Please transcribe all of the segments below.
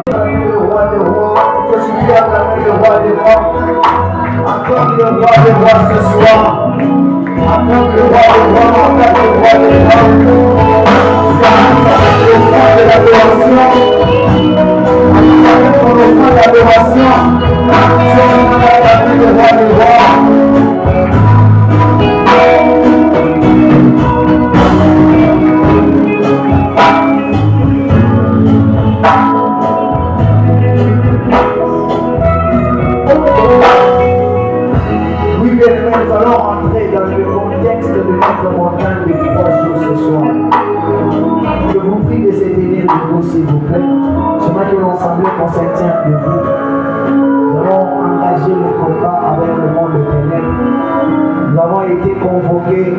le roi des rois, que tu puisses acclamer le roi des rois. Acclame le roi des rois ce soir. Acclame le roi des rois, acclame le roi des rois. Tu as le sang de l'adoration. Acclame ton sang d'adoration. Tu as acclamé le roi des rois. Nous allons entrer dans le contexte de notre montagne de 3 jours ce soir. Je vous prie de se tenir debout s'il vous plaît. J'aimerais que l'ensemble qu'on se tient debout. Nous allons engager le combat avec le monde de ténèbres. Nous avons été convoqués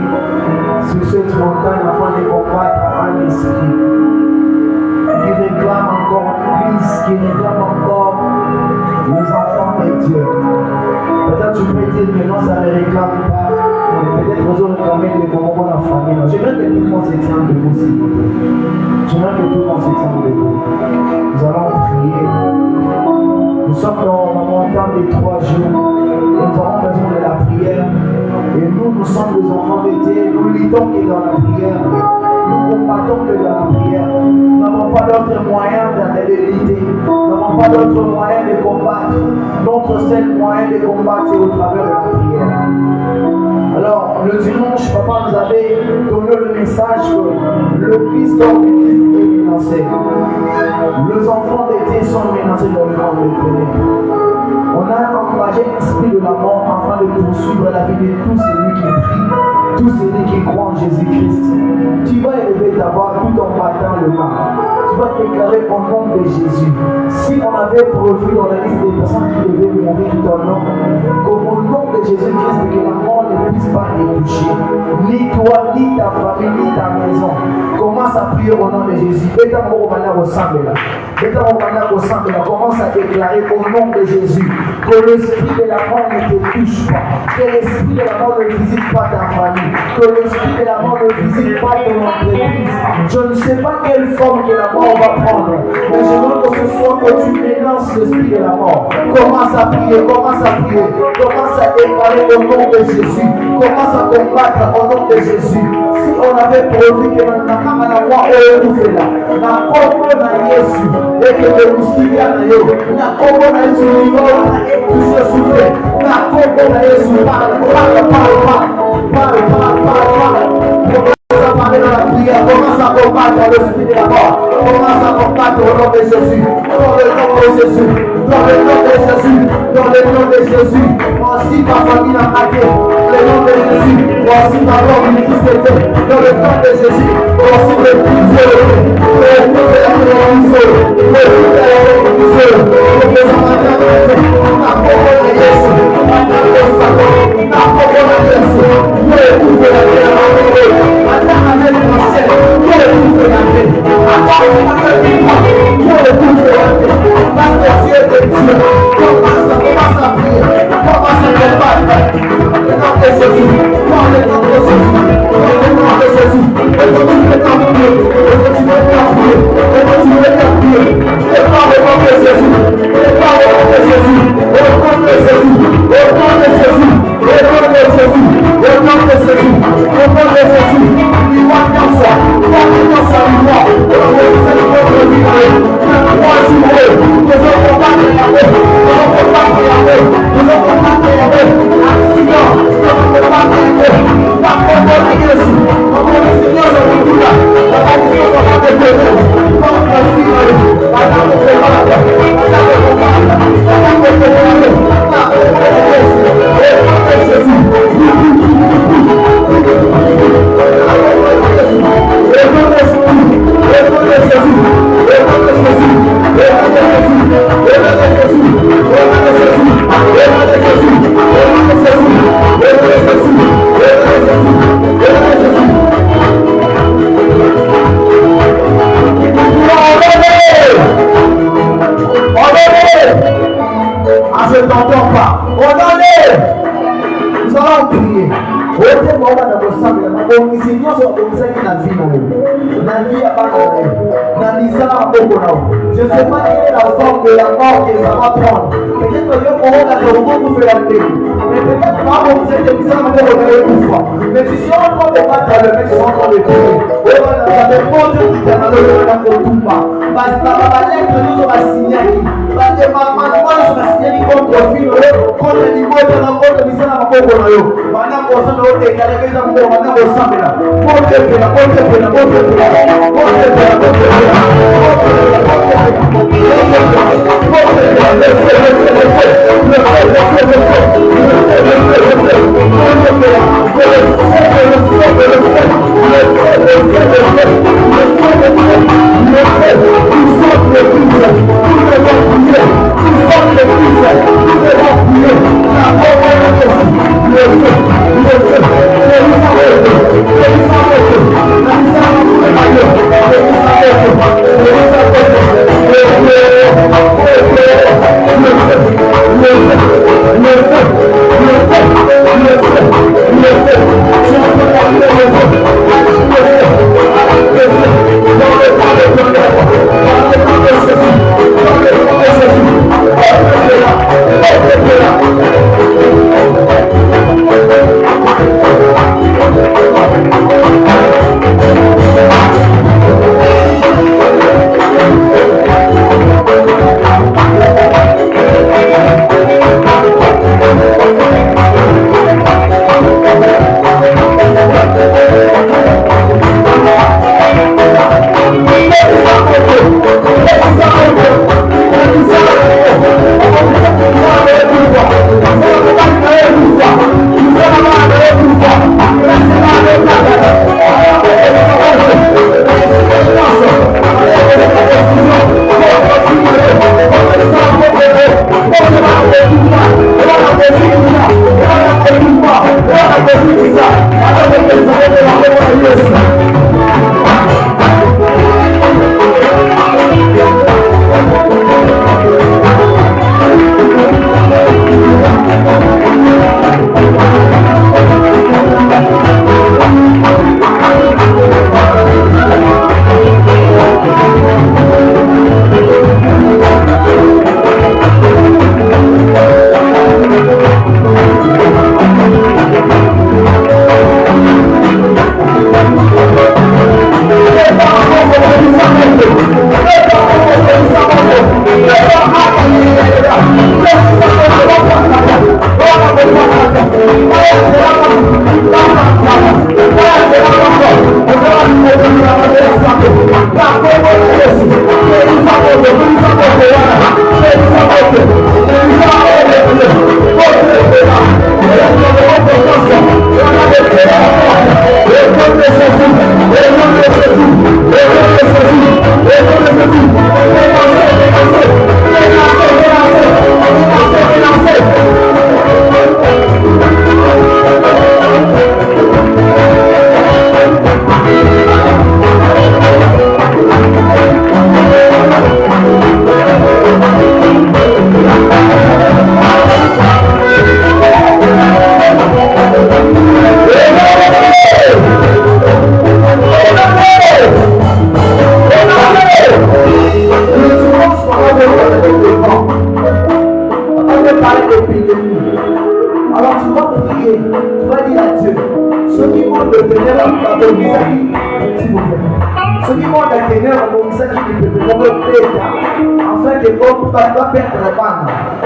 sur cette montagne afin de combattre un esprit qui réclame encore plus, qui réclame encore les enfants de Dieu. Peut-être tu peux dire que non, ça ne réclame pas. Peut-être que vous réclamez des moments dans la famille. J'aimerais que tout le monde se tienne debout, s'il vous plaît. J'aimerais que tout le monde se tienne debout. Nous allons prier. Nous sommes dans la montagne des 3 jours. Nous avons besoin de la prière. Et nous sommes des enfants de Dieu. Nous luttons que dans la prière. Nous combattons que dans la prière. Nous n'avons pas d'autre moyen d'aller lutter. Nous n'avons pas d'autre moyen de combattre. Notre seul moyen de combattre, c'est au travers de la prière. Alors, le dimanche, papa nous avait donné le message que le Christ d'or de Christ est menacé. Les enfants de Dieu sont menacés dans le monde de ténèbres. On a encouragé l'esprit de la mort afin de poursuivre la vie de tous celui qui prie, tous celui qui croient en Jésus-Christ. Tu vas élever ta voix tout en battant le mal. Tu vas déclarer au nom de Jésus. Si on avait prévu dans la liste des personnes qui devaient mourir dans le nom, qu'au nom de Jésus-Christ, que la mort ne puisse pas les toucher, ni toi, ni ta famille, ni ta maison. Commence à prier au nom de Jésus. Commence à déclarer au nom de Jésus que l'esprit de la mort ne te touche pas, que l'esprit de la mort ne visite pas ta famille, que l'esprit de la mort ne visite pas ton entreprise. Je ne sais pas quelle forme que la mort va prendre, mais je veux que ce soit que tu mélances l'esprit de la mort. Commence à prier, commence à prier, commence à déclarer au nom de Jésus, commence à combattre au nom de Jésus. Si on avait prévu que maintenant la mort est ouverte là, na kombo na Yesu, et que de Lucia na yo, na kombo na Yesu, et tout se souffle, na kombo na Yesu, parle. Commence à parler dans la prière, commence à combattre l'esprit de la mort, commence à combattre au nom de Jésus, dans le nom de Jésus, dans le nom de Jésus, dans le nom de Jésus. Voici ta famille a maté, le nom de Jésus, voici ta mort manifestée, dans le nom de Jésus, voici le plus heureux, le plus heureux, je ne t'entends pas. Ordonnez. Nous allons prier. wote mwaona na kusambela mabongisi nyonso wabongisaki na vie na vie ya bana na ye na misala maboko nao. Je ne sais pas quelle est la forme de la mort que ça va prendre. Peut-être que Dieu pourra la faire beaucoup faire la tête. Mais peut-être pas vous êtes des misala maboko na ye kufa. Mais si on doit combattre le mec, on doit le tuer. Et voilà, ça dépend de qui est dans le monde à Kotumba. Parce que la lettre nous on va signer. Parce que maman, moi je vais signer contre le film, contre les mots de la mort de misala maboko na yo. Maintenant, on s'en va au décalé, mais on va maintenant au samedi.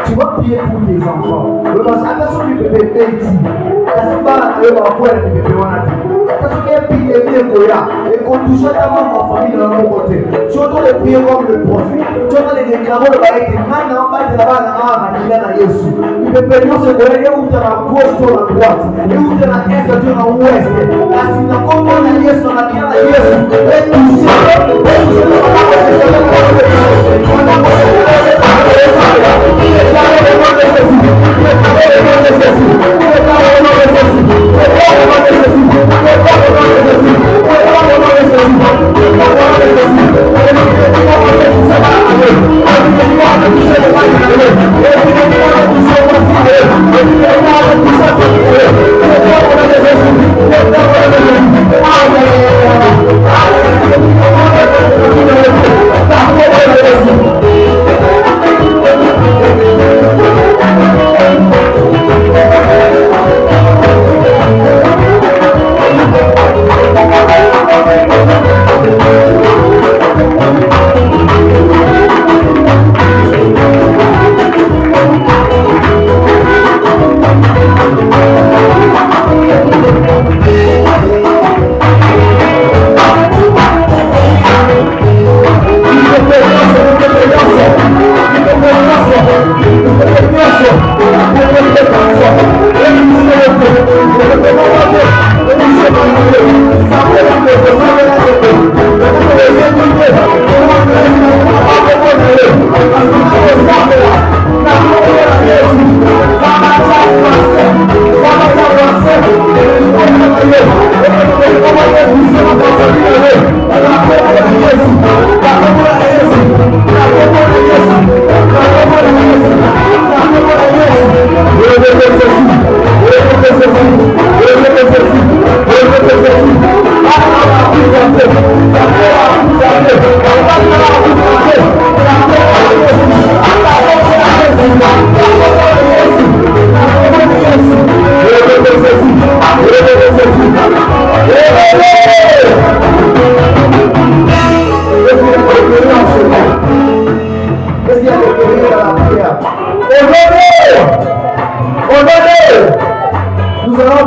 Tu vas prier pour tes enfants. Parce que attention du bébé petit. Parce que tu vas avoir le bébé wanati. Parce que tu es bien koya. Et qu'on touche ta maman famille dans mon côté. Tu dois les prier comme le prophète. Tu dois les déclarer le bail de maintenant pas de la bas na manila na Yesu. Le bébé non se doit aller où tu la gauche sur la droite. Et où tu la est sur la ouest. La synagogue na Yesu na bien na Yesu. Et toucher Thank you.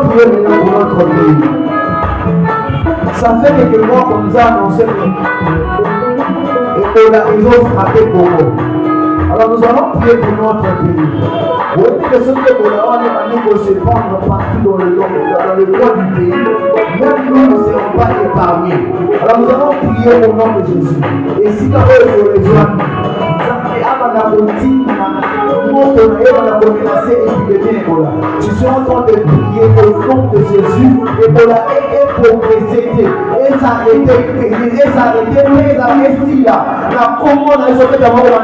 allons prier maintenant pour notre pays. Ça fait quelques mois qu'on nous a annoncé ils ont frappé Congo. Alors nous allons prier pour notre pays. Vous voyez que ce que nous se prendre partout dans le coin du pays, même nous ne serons pas épargnés. Alors nous allons prier au nom de Jésus. Et si nous avons rejoint, je suis en train de prier au nom de Jésus et pour la progresser et s'arrêter la commande est sortie d'abord de la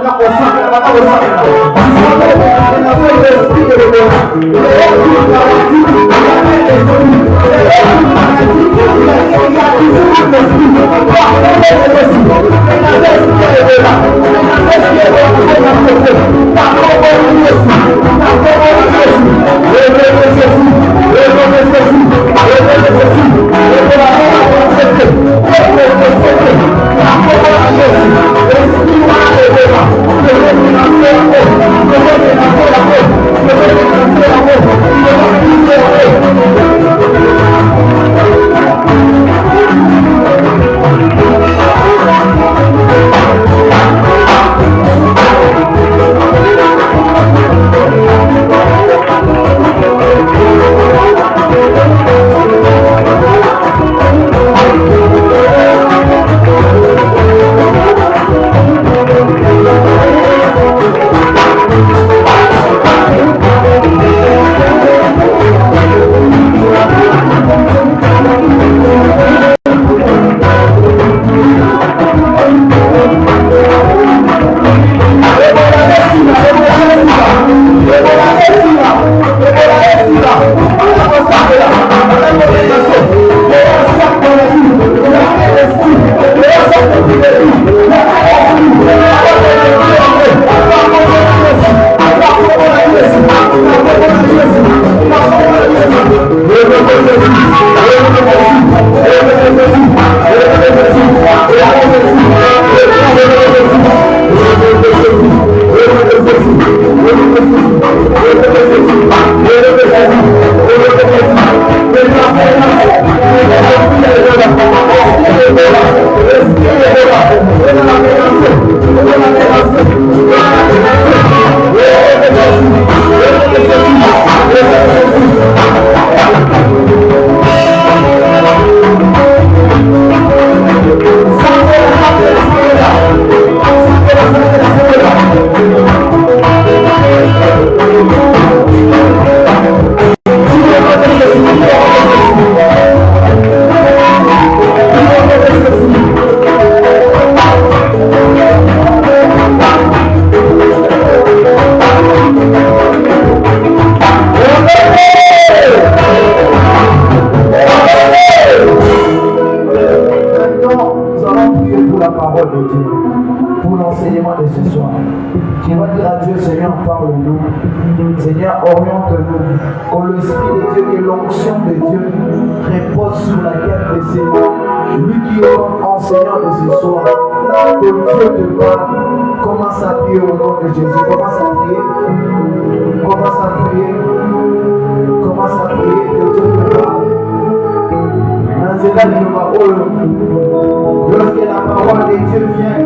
Lorsque la parole de Dieu vient,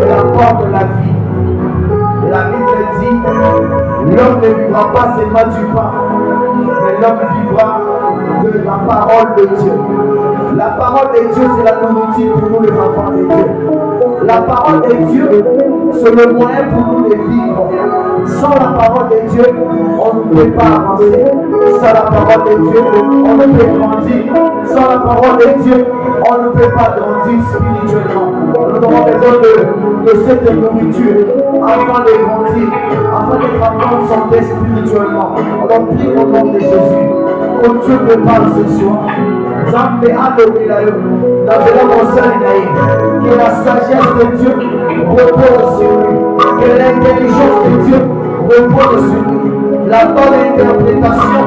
elle apporte la vie. Et la Bible dit, l'homme ne vivra pas seulement du pain, mais l'homme vivra de la parole de Dieu. La parole de Dieu, c'est la nourriture pour nous les enfants de Dieu. La parole de Dieu, c'est le moyen pour nous de vivre. Sans la parole de Dieu, on ne peut pas avancer. Sans la parole de Dieu, on ne peut grandir. Sans la parole de Dieu, on ne peut pas grandir spirituellement. Nous avons besoin de cette nourriture afin de grandir, afin d'être en bonne santé spirituellement. Alors prie au nom de Jésus, que Dieu te parle ce soir. Que la sagesse de Dieu repose sur lui, que l'intelligence de Dieu repose sur lui, la bonne interprétation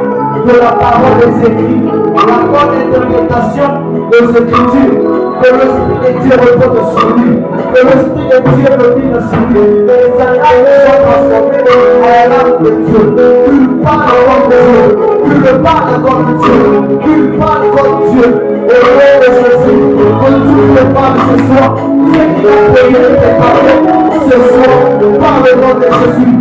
de la parole des écrits, la bonne interprétation des Écritures, que l'Esprit de Dieu repose sur lui, que l'Esprit de Dieu domine sur lui, que sa âme soit transformée en l'âme de Dieu, qu'il parle comme Dieu, qu'il le parle comme Dieu, qu'il parle comme Dieu. Au nom de Jésus, que Dieu te parle ce soir. C'est qu'il a payé tes parler ce soir par le nom de Jésus.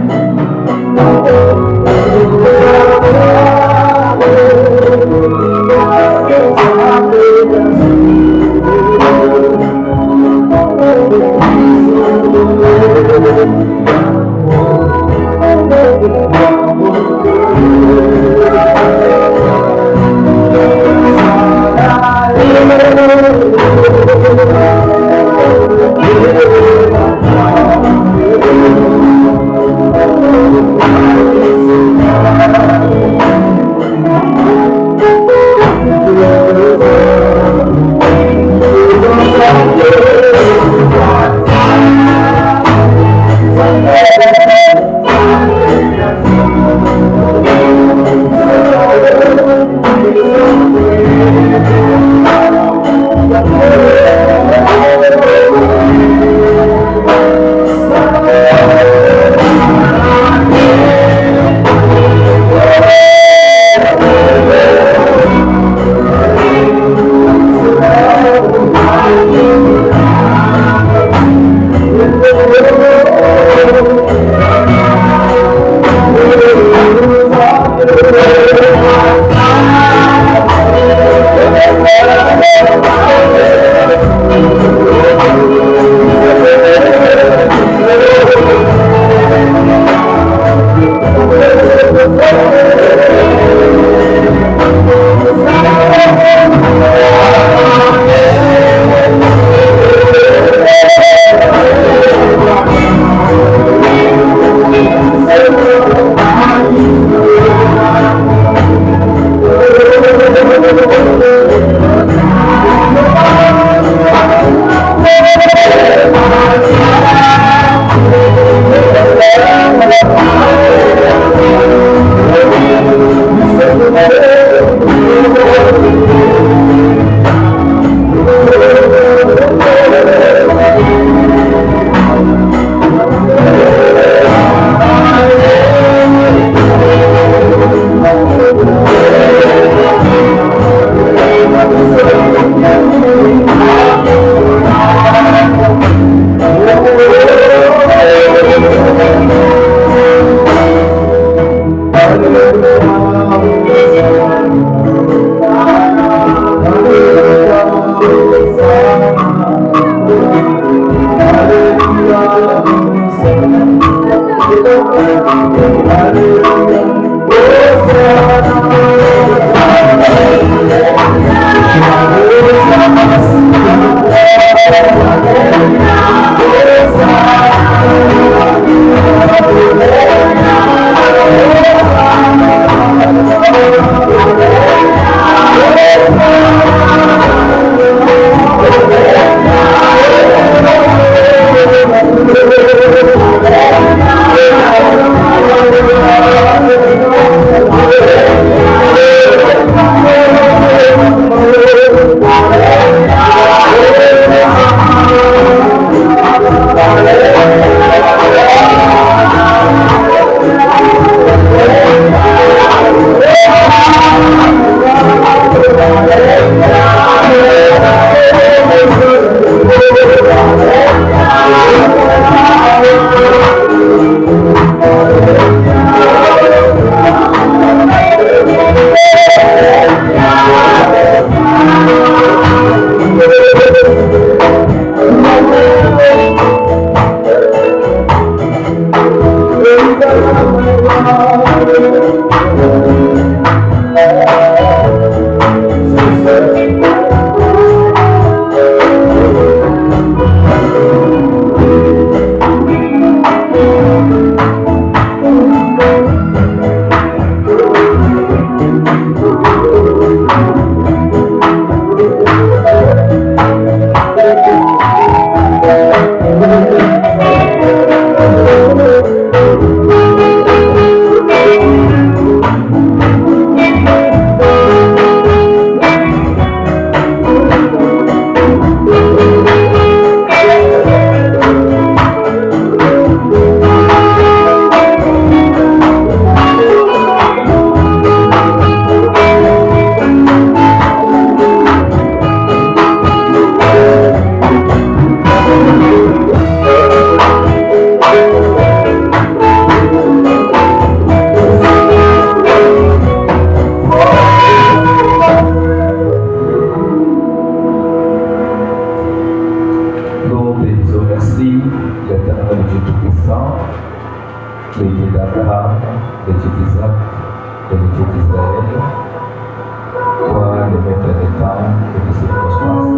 le Dieu d'Abraham, le Dieu d'Isaac et le Dieu d'Israël, toi le maître des temps et des circonstances.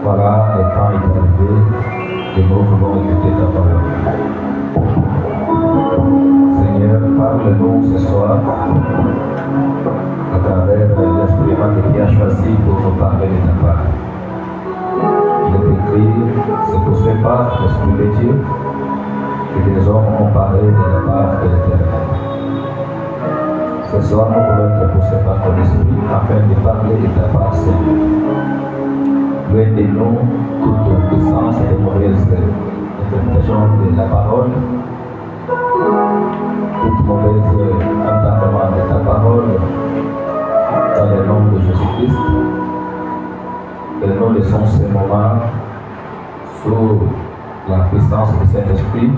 Voilà, le temps est arrivé et nous voulons écouter ta parole. Seigneur, parle-nous ce soir à travers l'instrument que tu as choisi pour nous parler de ta parole. Il est écrit, c'est pour ce par l'Esprit de Dieu que les hommes ont parlé de la part de l'Éternel. Ce soir, nous voulons être poussés par ton esprit afin de parler de ta part, Seigneur. Loin de nous toute puissance et mauvaise interprétation de la parole, toute mauvaise entendement de ta parole, dans le nom de Jésus-Christ. Et nous laissons ce moment sous la puissance du Saint-Esprit,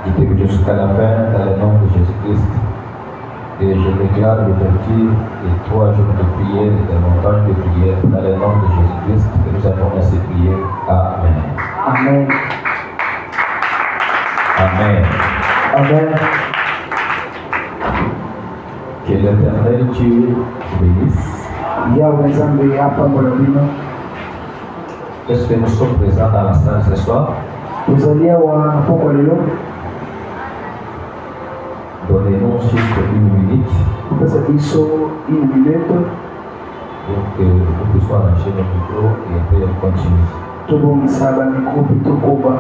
qui débute jusqu'à la fin, dans le nom de Jésus-Christ. Et je déclare l'ouverture de 3 jours de prière et de montagne de prière dans le nom de Jésus-Christ que nous avons ainsi prié. Amen. Amen. Amen. Amen. Que l'Éternel Dieu bénisse. Yahweh Nzambe apambola bino. Est-ce que nous sommes présents dans la salle ce soir? Tozali awa na pokwa lelo. Donnez-nous juste 1 minute Topesa biso 1 minute pour que nous puissions arranger nos micros et après on continue. tobongisa bamikro mpe tokoba.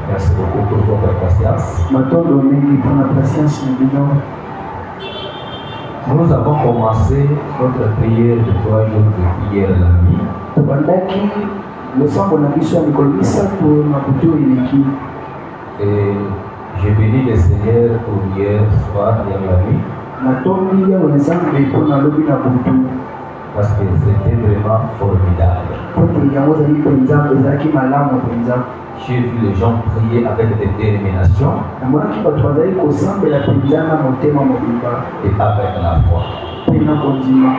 Merci beaucoup pour votre patience. Matondo mingi mpona patience na bino. Nous avons commencé notre prière de 3 jours de prière la nuit. Tobandaki losambo na biso ya mikolo misato na butu eleki. Et j'ai béni le Seigneur pour hier soir et la nuit Natombi Yahweh Nzambe mpona lobi na butu. parce que c'était vraiment formidable. Pote yango ezali mpenza ezalaki malamu mpenza. J'ai vu les gens prier avec détermination Namonaki bato bazali kosambela mpenza na motema mobimba et avec la foi. mpe na kondima.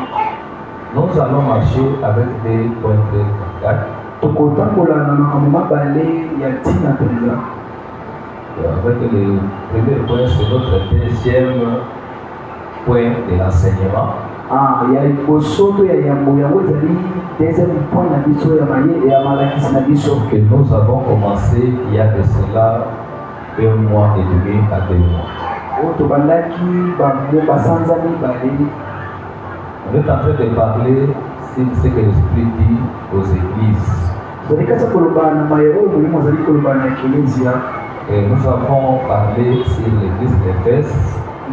Nous allons marcher avec des points de contact. Tokotambola na makambo mabale ya ntina mpenza. Avec le premier point, c'est notre deuxième point de l'enseignement. Ya liboso to ya yambo yango ezali deuxième point na biso ya malakisi na biso. Que nous avons commencé il y a de cela 1 mois et demi à 2 mois. Oyo tobandaki basanza mibale. On est en train de parler sur ce que l'Esprit dit aux églises. Tozali kati ya koloba na mayebo oyo molimo azali koloba na ekelezia. Et nous avons parlé sur l'église d'Éphèse.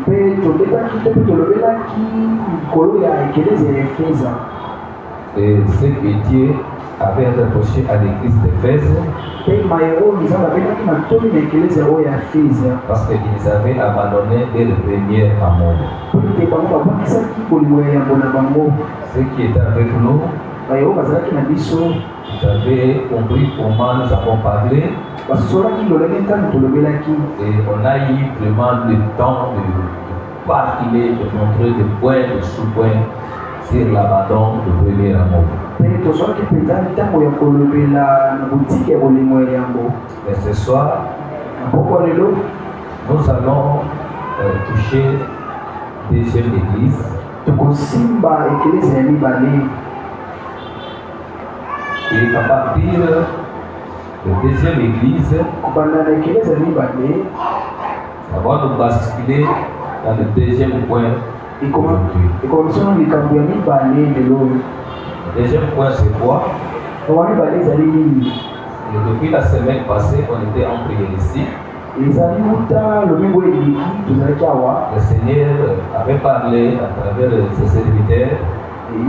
Mpe tobetaki to mpe tolobelaki likolo ya ekelezia ya Efeza. Et ce que Dieu avait reproché à l'église d'Éphèse, Mpe mayebo Nzambe abengaki matomi na ekelezia oyo ya Efeza. parce qu'ils avaient abandonné leur premier amour. Po ete bango babakisaki bolingo ya yambo na bango. Ceux qui étaient avec nous, Mayebo bazalaki na biso vous avez compris comment nous avons parlé. basolaki lolenge ntango tolobelaki. Et on a eu vraiment le temps de parler, de montrer des points, des sous-points sur l'abandon du premier amour. Mpe tozwaki mpenza ntango ya kolobela na botike ya bolingo ya yambo. Et ce soir, Na pokwa lelo nous allons toucher deuxième église. tokosimba ekelezia ya mibale. Et à partir de la deuxième église, Kobanda na ekelezia ya mibale ça va nous basculer dans le deuxième point aujourd'hui. ekomisiona likambo ya mibale lelo. Le deuxième point, c'est quoi? Makambo mibale ezali nini? Et depuis la semaine passée, on était en prière ici. Ezali wuta lomingo eleki tozalaki awa. Le Seigneur avait parlé à travers ses serviteurs,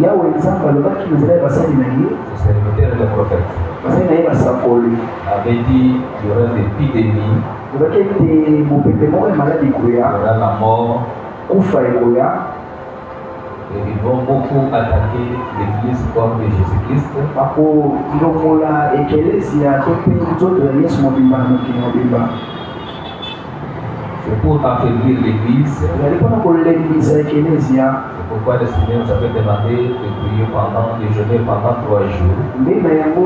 Yahweh Nzambe alobaki na nzela ya basali na ye. ses serviteurs et les prophètes. Basali na ye basakoli Avait dit qu'il y aura une épidémie, olobaki ete mopepe moko ya maladi il y ekoya, aura la mort, kufa ekoya. ils vont beaucoup attaquer l'église comme de Jésus-Christ. bakolomola ekelesia to mpe nzoto ya yesu mobimba na mokili mobimba. C'est pour affaiblir l'église. ezali mpona kolembisa ekelesia. C'est pourquoi le Seigneur nous avait demandé de prier de jeûner pendant 3 jours. nde na yango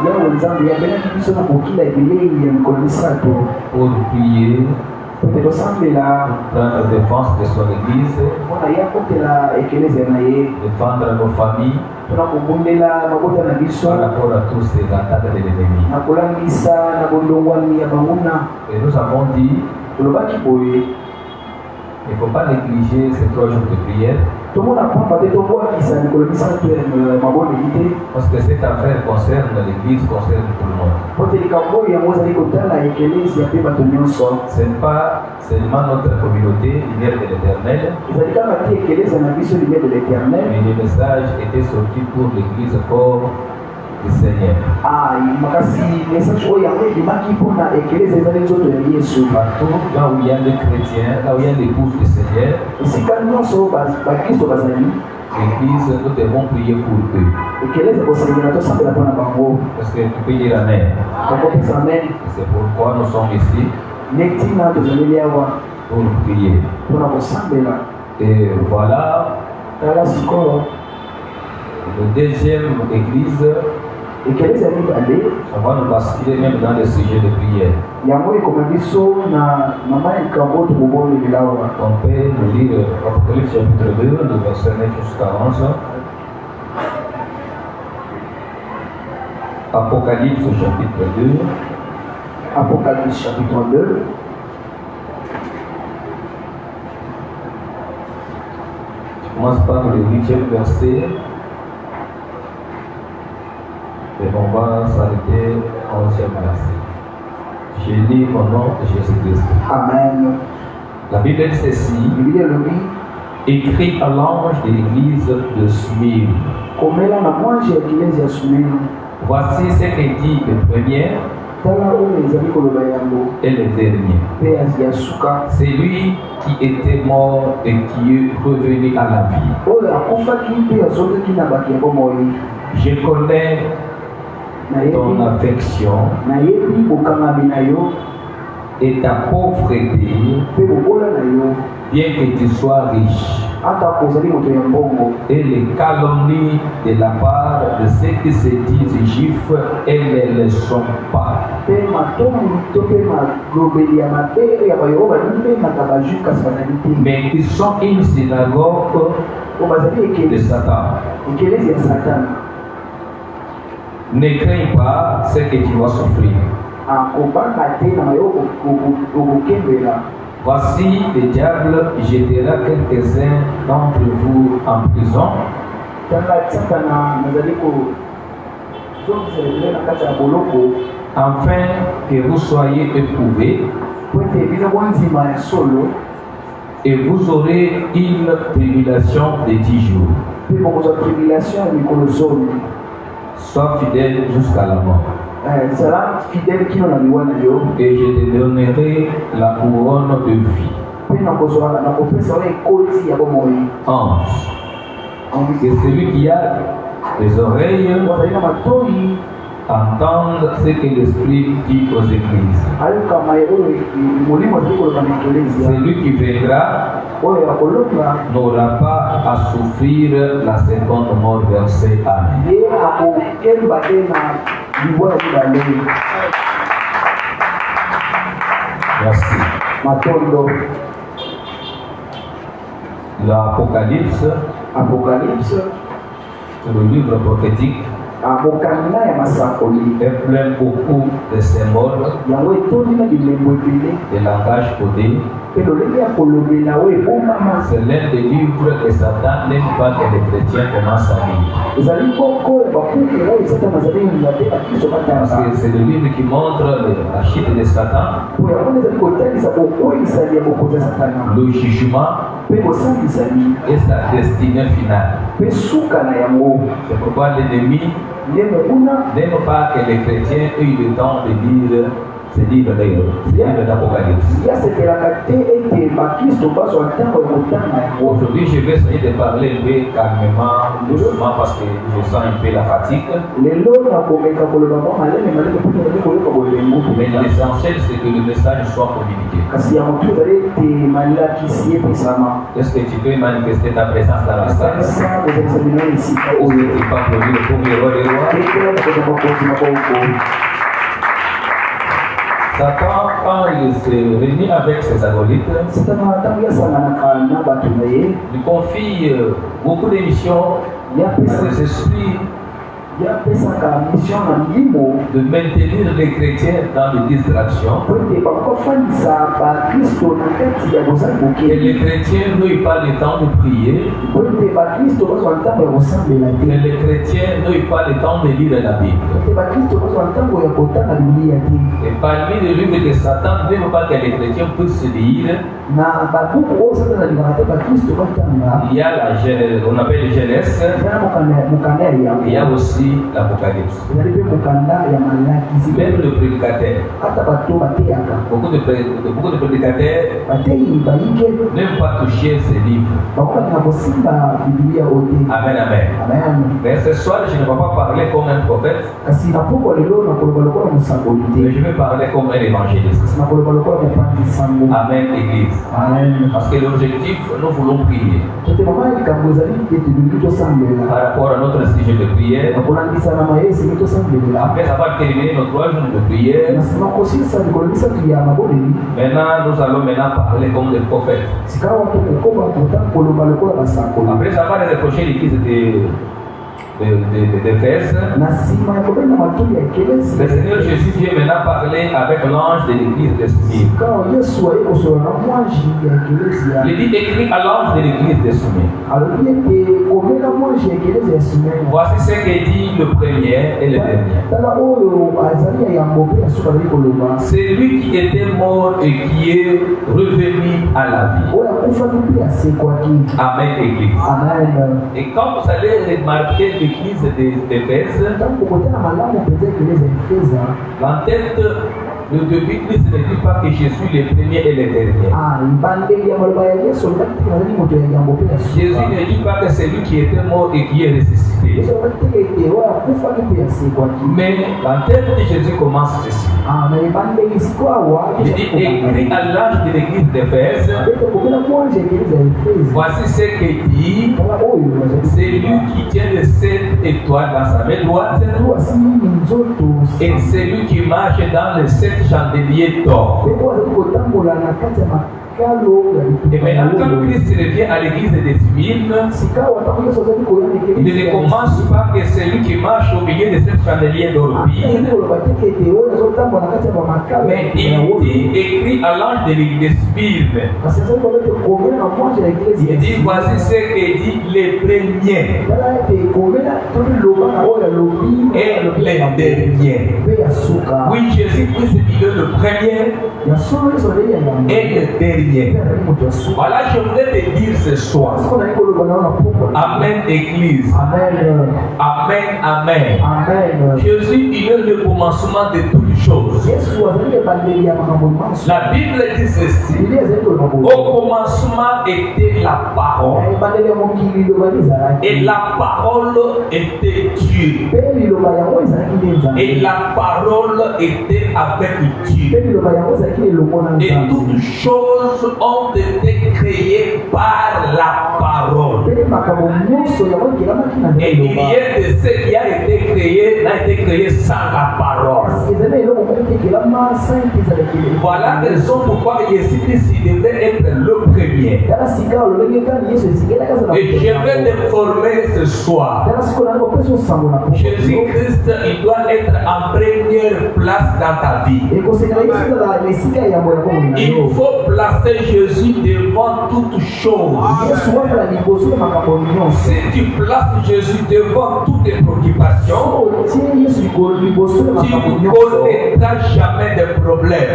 yawe nzambe yabelaki biso na kokila bilei ya mikolo misato Pour prier, pote tosambela prendre défense de son église, mpona ya kotela ekelesia na ye, défendre nos familles mpona kobundela mabota na biso par rapport à tous ces attaques de l'ennemi. na kolangisa na bondongwami ya banguna. Et nous avons dit, tolobaki boye il ne faut pas négliger ces 3 jours de prière, tomona pamba te tobwakisa mikolo misato ya mabondeli te, parce que cette affaire concerne l'église, concerne tout le monde. po te likambo oyo yango ezali kotala ekelesia mpe bato nyonso. Ce n'est pas seulement notre communauté, lumière de l'éternel, ezali kaka te ekelesia na biso lumière de l'éternel. mais le message était sorti pour l'église corps du Seigneur. makasi message oyo yango ebimaki mpona ekelesia ezali nzoto ya yesu. Partout, là où il y a les chrétiens, là où il y a l'épouse du Seigneur, esika nyonso bakristo bazali, l'église, nous devons prier pour eux. ekelesia kosengela tosambela mpona bango. Parce que tu peux dire Amen. bakopesa amen. C'est pourquoi nous sommes ici nde ntina tozaleli awa pour prier. mpona kosambela. Et voilà, tala sikoyo le deuxième église, ekelesia mibale on va nous basculer même dans le sujet de prière. yango ekoma biso na mama ya likambo tokobondelela awa. On peut nous lire Apocalypse chapitre 2, le verset 9 jusqu'à 11. Apocalypse chapitre 2, Apocalypse chapitre 2. je commence par le 8e verset. Et on va s'arrêter au 11e verset. Je lis au nom de Jésus-Christ. Amen. La Bible dit ceci, Biblia elobi écrit à l'ange de l'église de Smyrne. komela na mwanji ya ekelesia ya Sumeri. Voici ce que dit le premier tala oyo ezali koloba yango et le dernier. mpe ya suka, C'est lui qui était mort et qui est revenu à la vie. oyo akufaki mpe azokaki na bakembo moi. Je connais ton affection nayebi bokangami na yo et ta pauvreté, mpe bobola na yo, bien que tu sois riche, ata kozali moto ya mbongo. et les calomnies de la part de ceux qui se disent juifs, elles ne le sont pas. mpe matomi to mpe malobeli ya mabe ya bayo balibengaka bajuif kasi bazali te, Mais ils sont une synagogue o bazali de Satan. ekelesia ya Satana. Ne crains pas ce que tu vas souffrir. akobanga te na yo okokembela. Voici, le diable jettera quelques-uns d'entre vous en prison, tanga Satana nazali kozongisa ebele na kati ya boloko afin que vous soyez éprouvés, po ete bino bonzima ya solo, et vous aurez une tribulation de 10 jours. mpe bokozwa tribulation ya mikolo zomi. Sois fidèle jusqu'à la mort, zala fidele kino na liwa na yo, et je te donnerai la couronne de vie. mpe nakopesa oyo ekoti ya bomoi. 11. Que celui qui a les oreilles bazali na matoi entende ce que l'Esprit dit aux églises. ayokama oyo molimo azali koloba na ekelesia. Celui qui viendra oyo akolonga n'aura pas à souffrir la seconde mort. Verset Amen. ye akokemba te na liwa ya mibale. Merci. matondo. L'Apocalypse, Apocalypse le livre prophétique, mokanda ya masakoli est plein beaucoup de symboles, yango etondi na bilembo ebele de langage codé. mpe lolenge ya kolobela oyo ebomama. C'est l'un des livres que Satan n'aime pas que les chrétiens commencent à lire. ezali koko bakukela oyo Satana azali kolinga te bakristo Parce batanga, que c'est le livre qui montre la chute de Satan, po yango nde ezali kotalisa bokweyisani ya bokonzi ya Satana le jugement mpe kosambisani et sa destinée finale. mpe suka na yango. C'est pourquoi l'ennemi ndenge kuna n'aime pas que les chrétiens aient le temps de lire C'est livre d'Apocalypse. Aujourd'hui, je vais essayer de parler un peu calmement, doucement, parce que je sens un peu la fatigue. Mais l'essentiel, c'est que le message soit communiqué. Est-ce que tu peux manifester ta présence dans la salle? Ou est-ce que tu peux applaudir pour le roi des rois? Satan, quand il se réunit avec ses acolytes, il confie beaucoup de missions à ses esprits de maintenir les chrétiens dans les distractions. Et les chrétiens n'ont pas le temps de prier. Et les chrétiens n'ont pas le temps de lire la Bible. Et parmi les livres de Satan, ne veut pas que les chrétiens puissent lire. Il y a la Genèse, on appelle la Genèse. Il y a aussi l'Apocalypse. Même le prédicateur. Beaucoup de prédicateurs n'aiment pas toucher ces livres. Amen, amen. Mais ce soir, je ne vais pas parler comme un prophète. Mais je vais parler comme un évangéliste. Amen, Église. Parce que l'objectif, nous voulons prier. Par rapport à notre sujet de prière, après avoir terminé nos 3 jours de prière, maintenant nous allons parler comme des prophètes. Après avoir reproché l'église d'Éphèse, le Seigneur Jésus vient maintenant parler avec l'ange de l'église de Smyrne. Il dit écrit à l'ange de l'église de Smyrne. Voici ce que dit le premier et le dernier. C'est lui qui était mort et qui est revenu à la vie. Amen, Église. Et quand vous allez remarquer l'église d'Éphèse, en tête, le début, Christ ne dit pas que je suis le premier et le dernier. Jésus ne dit pas que c'est lui qui était mort et qui est ressuscité. Mais en tête de Jésus commence ceci. Il dit écrit à l'ange de l'église d'Éphèse, voici ce que dit, c'est lui qui tient les 7 étoiles dans sa main droite, et c'est lui qui marche dans les 7 chandeliers d'or. Et maintenant, quand Christ revient à l'église de Smyrne, il ne commence pas que c'est lui qui marche au milieu de cette chandelier d'or, mais il dit écrit à l'ange de l'église de Smyrne. Il dit voici ce que dit les premiers et les derniers. Oui, Jésus-Christ dit le premier et le dernier. Voilà, je voulais te dire ce soir. Amen, Église. Amen, amen. Jésus, il est le commencement de toutes choses. La Bible dit ceci. Au commencement était la parole. Et la parole était Dieu. Et la parole était avec Dieu. Et toutes choses ont été créées par la parole. Et rien de ce qui a été créé n'a été créé sans la parole. Voilà la raison pourquoi Jésus-Christ devait être le premier. Et je vais t'informer ce soir. Jésus-Christ, il doit être en première place dans ta vie. Il faut placer Jésus devant toute chose. Si tu places Jésus devant toutes tes préoccupations, tu ne connaîtras jamais de problème.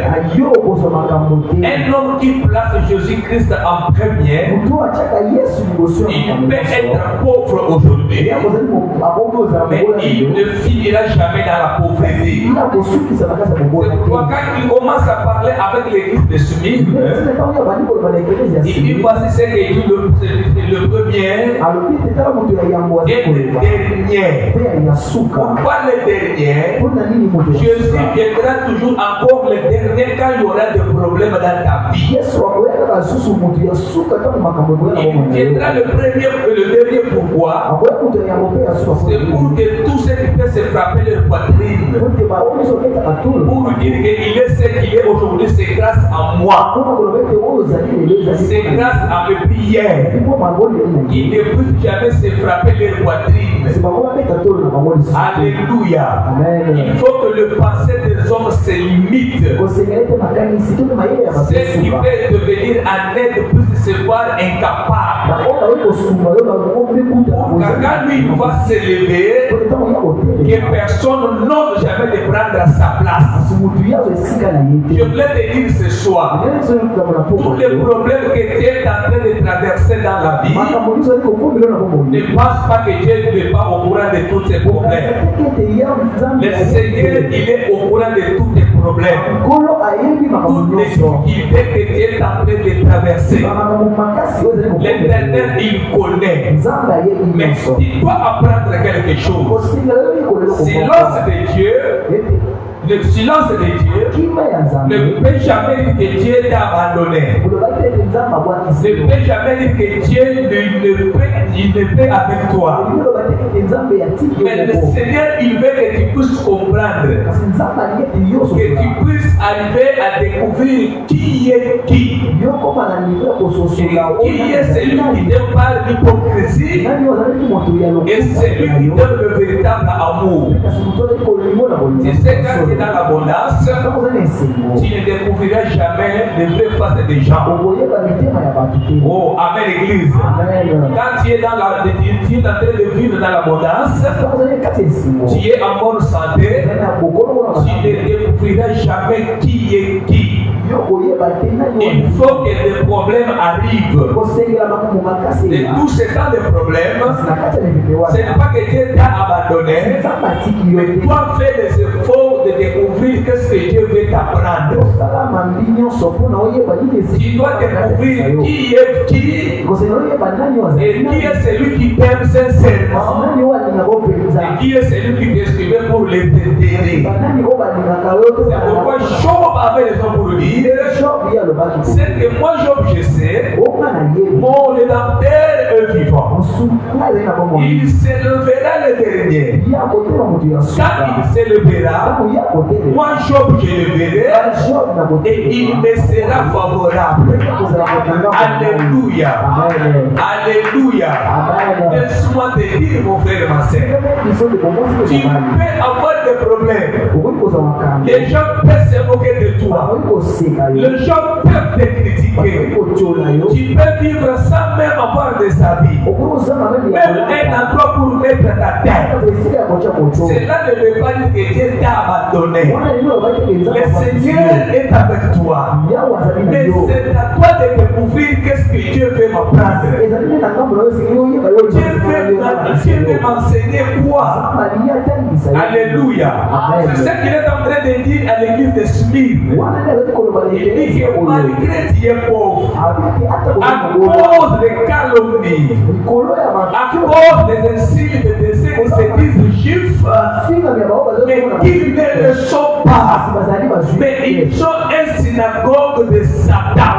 Un homme qui place Jésus-Christ en premier, il peut être pauvre aujourd'hui, mais il ne finira jamais dans la pauvreté. Quand il commence à parler avec l'église de Smyrne, il dit voici ce qu'il dit le premier et le dernier. Pourquoi le dernier? Jésus viendra toujours encore le dernier quand il y aura des problèmes dans ta vie. Il viendra le premier et le dernier. Pourquoi? C'est pour que tous ceux qui peuvent se frapper leur poitrine, pour dire qu'il est ce qu'il est aujourd'hui, c'est grâce à moi. C'est grâce à mes prières. Il ne peut jamais se frapper les poitrines. Alléluia. Il faut que le passé des hommes se limite. Ce qui peut devenir un aide peut se voir incapable. Quand lui va s'élever, que personne n'ose jamais de prendre sa place. Je voulais te dire ce soir, tous les problèmes que tu es en train de traverser dans la vie, ne pense pas que Dieu n'est pas au courant de tous ces problèmes. Le Seigneur, il est au courant de tous tes problèmes. Toutes les difficultés que tu es en train de traverser, l'Éternel, il connaît. Mais tu dois apprendre quelque chose. Silence de Dieu. Le silence de Dieu ne peut jamais dire que Dieu t'a abandonné. Ne peut jamais dire que Dieu ne peut avec toi. Mais le Seigneur, il veut que tu puisses comprendre, que tu puisses arriver à découvrir qui est qui. Qui est celui qui te parle d'hypocrisie et celui qui donne le véritable amour. C'est ce quand tu es dans l'abondance, tu ne découvriras jamais les vraies faces des gens. Oh, amen, l'église. Quand tu es en train de vivre dans l'abondance, tu es en bonne santé, tu ne découvriras jamais qui est qui. Il faut que des problèmes arrivent. Et tous ces temps de problèmes, ce n'est pas que Dieu t'a abandonné, mais toi fais des efforts de découvrir qu'est-ce que Dieu veut t'apprendre. Tu dois découvrir qui est qui et qui est celui qui t'aime sincèrement et qui est celui qui t'estimait pour l'éternité. C'est pourquoi Job avait raison pour lui. C'est que moi Job je sais, mon rédempteur est vivant. Il s'élèvera le dernier. Quand il s'élèvera, moi Job je le verrai et il me sera favorable. Alléluia. Alléluia. Laisse-moi te dire mon frère et ma soeur, tu peux avoir des problèmes. Les gens peuvent se moquer de toi. Les gens peuvent te critiquer. Tu peux vivre sans même avoir des habits, même un endroit pour mettre ta tête. Cela ne veut pas dire que Dieu t'a abandonné. Le Seigneur est avec toi. Mais c'est à toi de découvrir qu'est-ce que Dieu veut m'apprendre. Dieu veut m'enseigner quoi? Alléluia. C'est ce qu'il est en train de dire à l'église de Smyrne. Il dit que malgré tu es pauvre, à cause des calomnies, à cause des insultes de ceux qui se disent juifs, mais qu'ils ne le sont pas, mais ils sont une synagogue de Satan.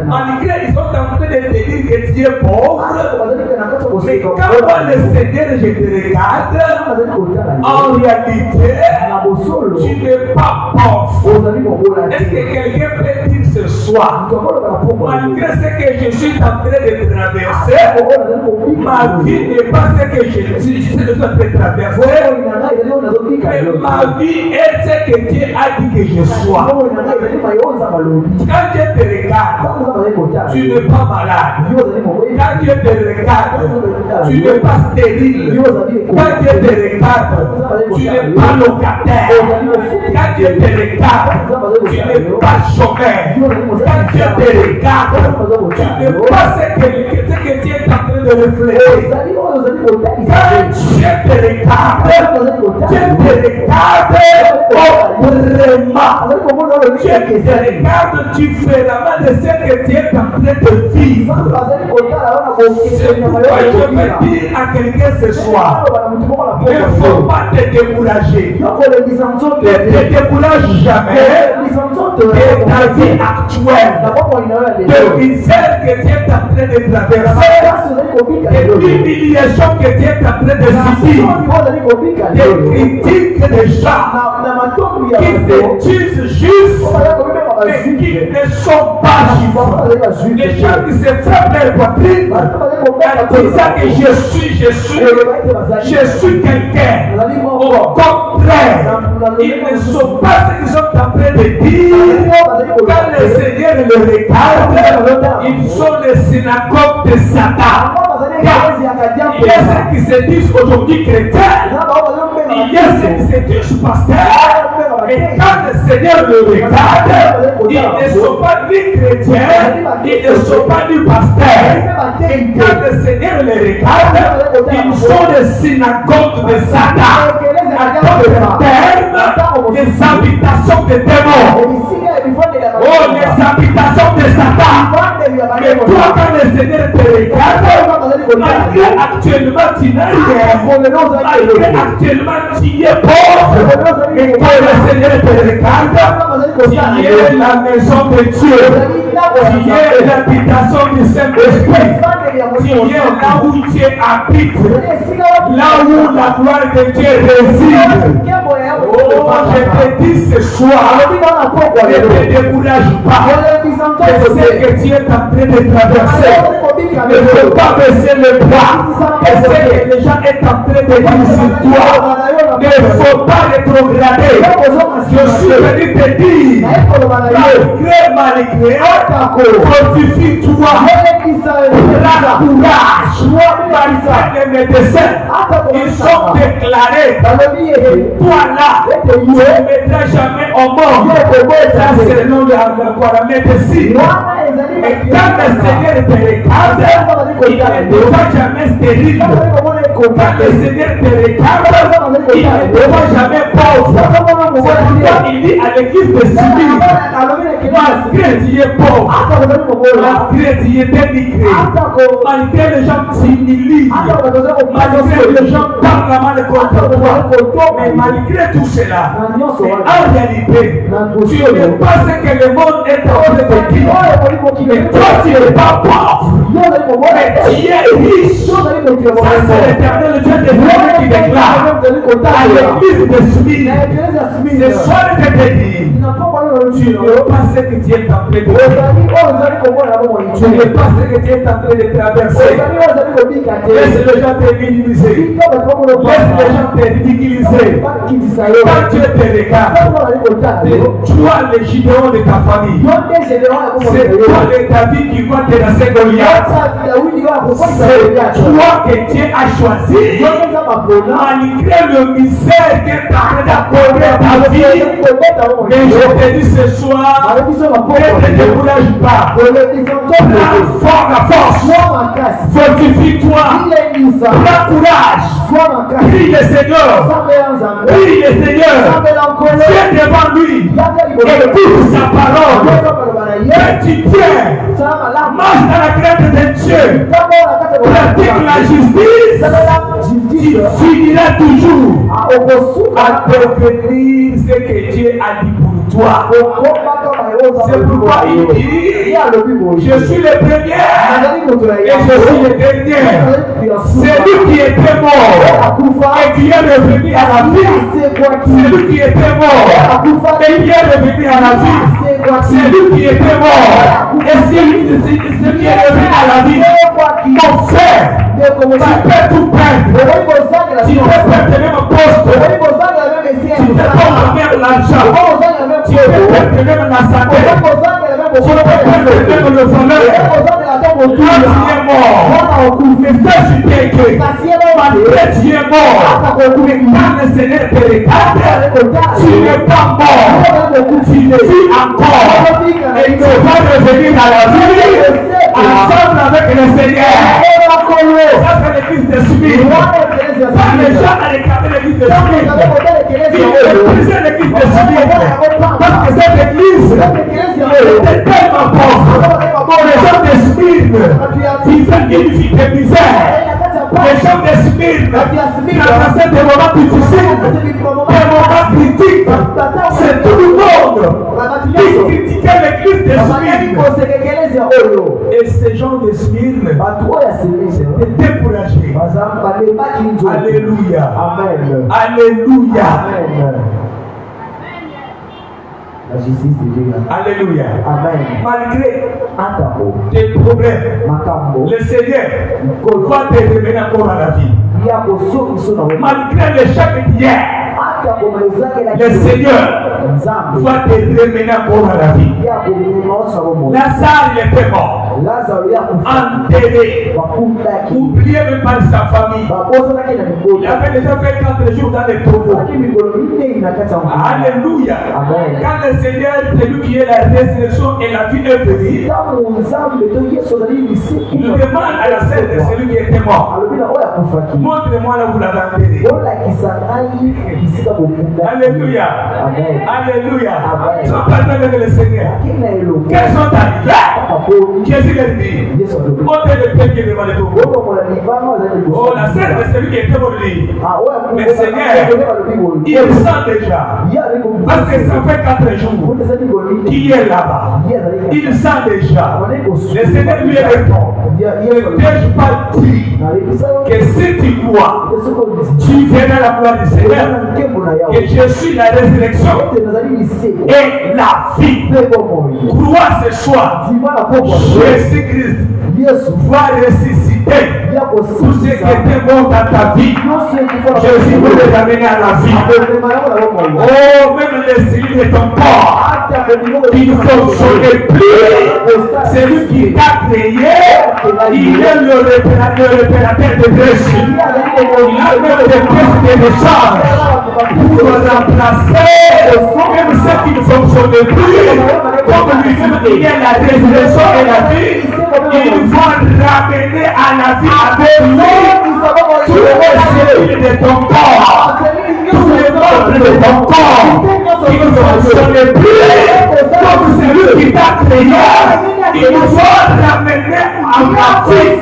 Malgré ils sont en train de te dire que tu es pauvre, mais quand moi le Seigneur je te regarde, en réalité, tu n'es pas pauvre. Est-ce que quelqu'un peut dire ce soir, malgré ce que je suis en train de traverser, ma vie n'est pas ce que je suis en train de traverser, mais ya Mais ma vie est ce que Dieu a dit que je sois. oyo na ngai ezali mayonza balobi Quand Dieu te regarde, ntango oza bazali kotala tu n'es pas malade. yo ozali mokoyi Quand Dieu te regarde, tu n'es pas stérile. Quand Dieu te regarde, tu n'es pas locataire. Quand Dieu te regarde, tu n'es pas chômeur. Quand Dieu te regarde, tu n'es pas ce que Dieu est en train de refléter. ezali oyo ozali Quand kotalisa Dieu te regarde, Dieu te regarde autrement. azali komona oyo Dieu te regarde différemment de ce que Dieu est en train de vivre. bazali kotala wana C'est pourquoi je veux dire à quelqu'un ce soir, ne faut pas te décourager. Ne te décourage jamais de ta vie actuelle, de misère que Dieu est en train de traverser, de l'humiliation que Dieu est en train de subir, des critiques des gens qui te disent juste, mais qui ne sont pas justes. Les gens qui se frappent leur poitrine en disant que je suis quelqu'un. Au contraire, ils ne sont pas ce qu'ils sont en train de dire. Quand le Seigneur le regarde, ils sont les synagogues de Satan. Il y a ceux qui se disent aujourd'hui chrétiens, il y a ceux qui se disent pasteurs. Et quand le Seigneur le regarde, ils ne sont pas ni chrétiens, ils ne sont pas ni pasteurs. Et quand le Seigneur les regarde, ils sont les synagogues de Satan. À d'autres termes, les habitations de démons. Oh, les habitations de Satan. Mais toi, quand le Seigneur te regarde, malgré actuellement tu n'as rien, malgré actuellement tu es pauvre, et quand le Seigneur te regarde, tu es la maison de Dieu, tu es l'habitation du Saint-Esprit, tu es là où Dieu habite, là où la gloire de Dieu réside. Oh, je te dis ce soir, ne te décourage pas de ce que tu es en train de traverser. Ne faut pas baisser le bras et ce que les gens sont en train de dire sur toi. Ne faut pas rétrograder. Je suis venu te dire, malgré, fortifie-toi, prends courage. Malgré les médecins, ils sont déclarés. Toi là, tu ne mettras jamais au monde. Ça c'est le nom de la médecine. Et quand le Seigneur te regarde, il ne te voit jamais stérile. Quand le Seigneur te regarde, il ne te voit jamais pauvre. C'est pourquoi il dit à l'église de Simile, malgré tu es pauvre, malgré tu es dénigré, malgré les gens t'humilient, malgré les gens parlent mal contre toi, mais malgré tout cela, en réalité, tu n'es pas ce que le monde est en train de dire. Mais toi tu n'es pas pauvre, mais tu es riche. Ça c'est l'Éternel Dieu des frères qui déclare à l'église de Smith. Ce soir je te dis, tu n'es pas ce que tu es en train de faire. Tu n'es pas ce que tu es en train de traverser. Laisse les gens te minimiser. Laisse les gens te ridiculiser. Quand Dieu te regarde, tu as les Gideons de ta famille. C'est toi de David qui va te lancer Goliath. C'est toi que Dieu a choisi. Malgré le misère que tu as d'accorder ta vie. Mais je te dis ce soir, ne te décourage pas. Prends fort la force. Fortifie-toi. Prends courage. Prie le Seigneur. Prie le Seigneur. Viens devant lui. Écoute sa parole. Que tu tiens. Marche dans la crainte de Dieu. Pratique la justice. Tu finiras toujours à devenir ce que Dieu a dit pour toi. C'est pourquoi il dit, je suis le premier et je suis le dernier. C'est lui qui était mort et qui est revenu à la vie. C'est lui qui était mort et qui est revenu à la vie. C'est lui qui était mort et c'est lui qui est revenu à la vie. Mon frère, tu peux tout perdre. Tu peux perdre même poste. Tu Tu peux perdre même l'argent. Tu peux perdre même la santé. Tu peux perdre même le voleur. Quand tu es mort, mais ça je t'ai écrit. Malgré tu es mort, quand le Seigneur te regarde, tu n'es pas mort, tu vis encore. Et tu vas revenir à la vie ensemble avec le Seigneur. Ça c'est l'église de Smith. Quand les gens allaient regarder l'église de Smith, ils méprisaient l'église de Smith. Parce que cette église était tellement pauvre. Les gens de Smith vivaient une vie de misère. Les gens de Smith traversaient des moments difficiles, des moments critiques. C'est tout le monde qui critiquait l'église de Smith. Et ces gens de Smith étaient découragés. Alléluia. Amen. Alléluia. Amen. La justice de Dieu. Alléluia. Amen. Malgré Atako. tes problèmes, Makambo. le Seigneur va te revenir encore à la vie. Malgré l'échec d'hier, le Seigneur va te ramener encore à la vie. Lazare il était mort, enterré, oublié même par sa famille. Il avait déjà fait 4 jours dans les tombeaux. Alléluia. Quand le Seigneur, c'est lui qui est la résurrection et la vie est venue, il demande à la scène de celui qui était mort. Montre-moi là où vous l'avez enterré. Alléluia. Alléluia. Ils sont partis avec le Seigneur. Quels sont arrivés? Jésus l'a dit. Ôtez le pied qui est devant le tombeau. Oh, la scène de celui qui était mort. Mais Seigneur, il sent déjà. Parce que ça fait 4 jours qu'il est là-bas. Il sent déjà. Le Seigneur lui répond. Ne t'ai-je pas dit que si tu crois, tu verras la gloire du Seigneur, que je suis la résurrection et la vie. Crois ce soir, Jésus-Christ va ressusciter tout ce qui était mort dans ta vie. Jésus veut te ramener à la vie. Oh, même les cellules de ton corps, il ne fonctionne plus. C'est lui qui t'a créé. Il est le réparateur de péché. Il a même des pièces de rechange pour remplacer même ce qui ne fonctionne plus. Comme lui-même, il est la résurrection et la vie. Il va ramener à la vie avec lui tous les cellules de ton corps, tous les membres de ton corps qui ne fonctionnent plus. Comme celui qui t'a créé, il va ramener à la vie.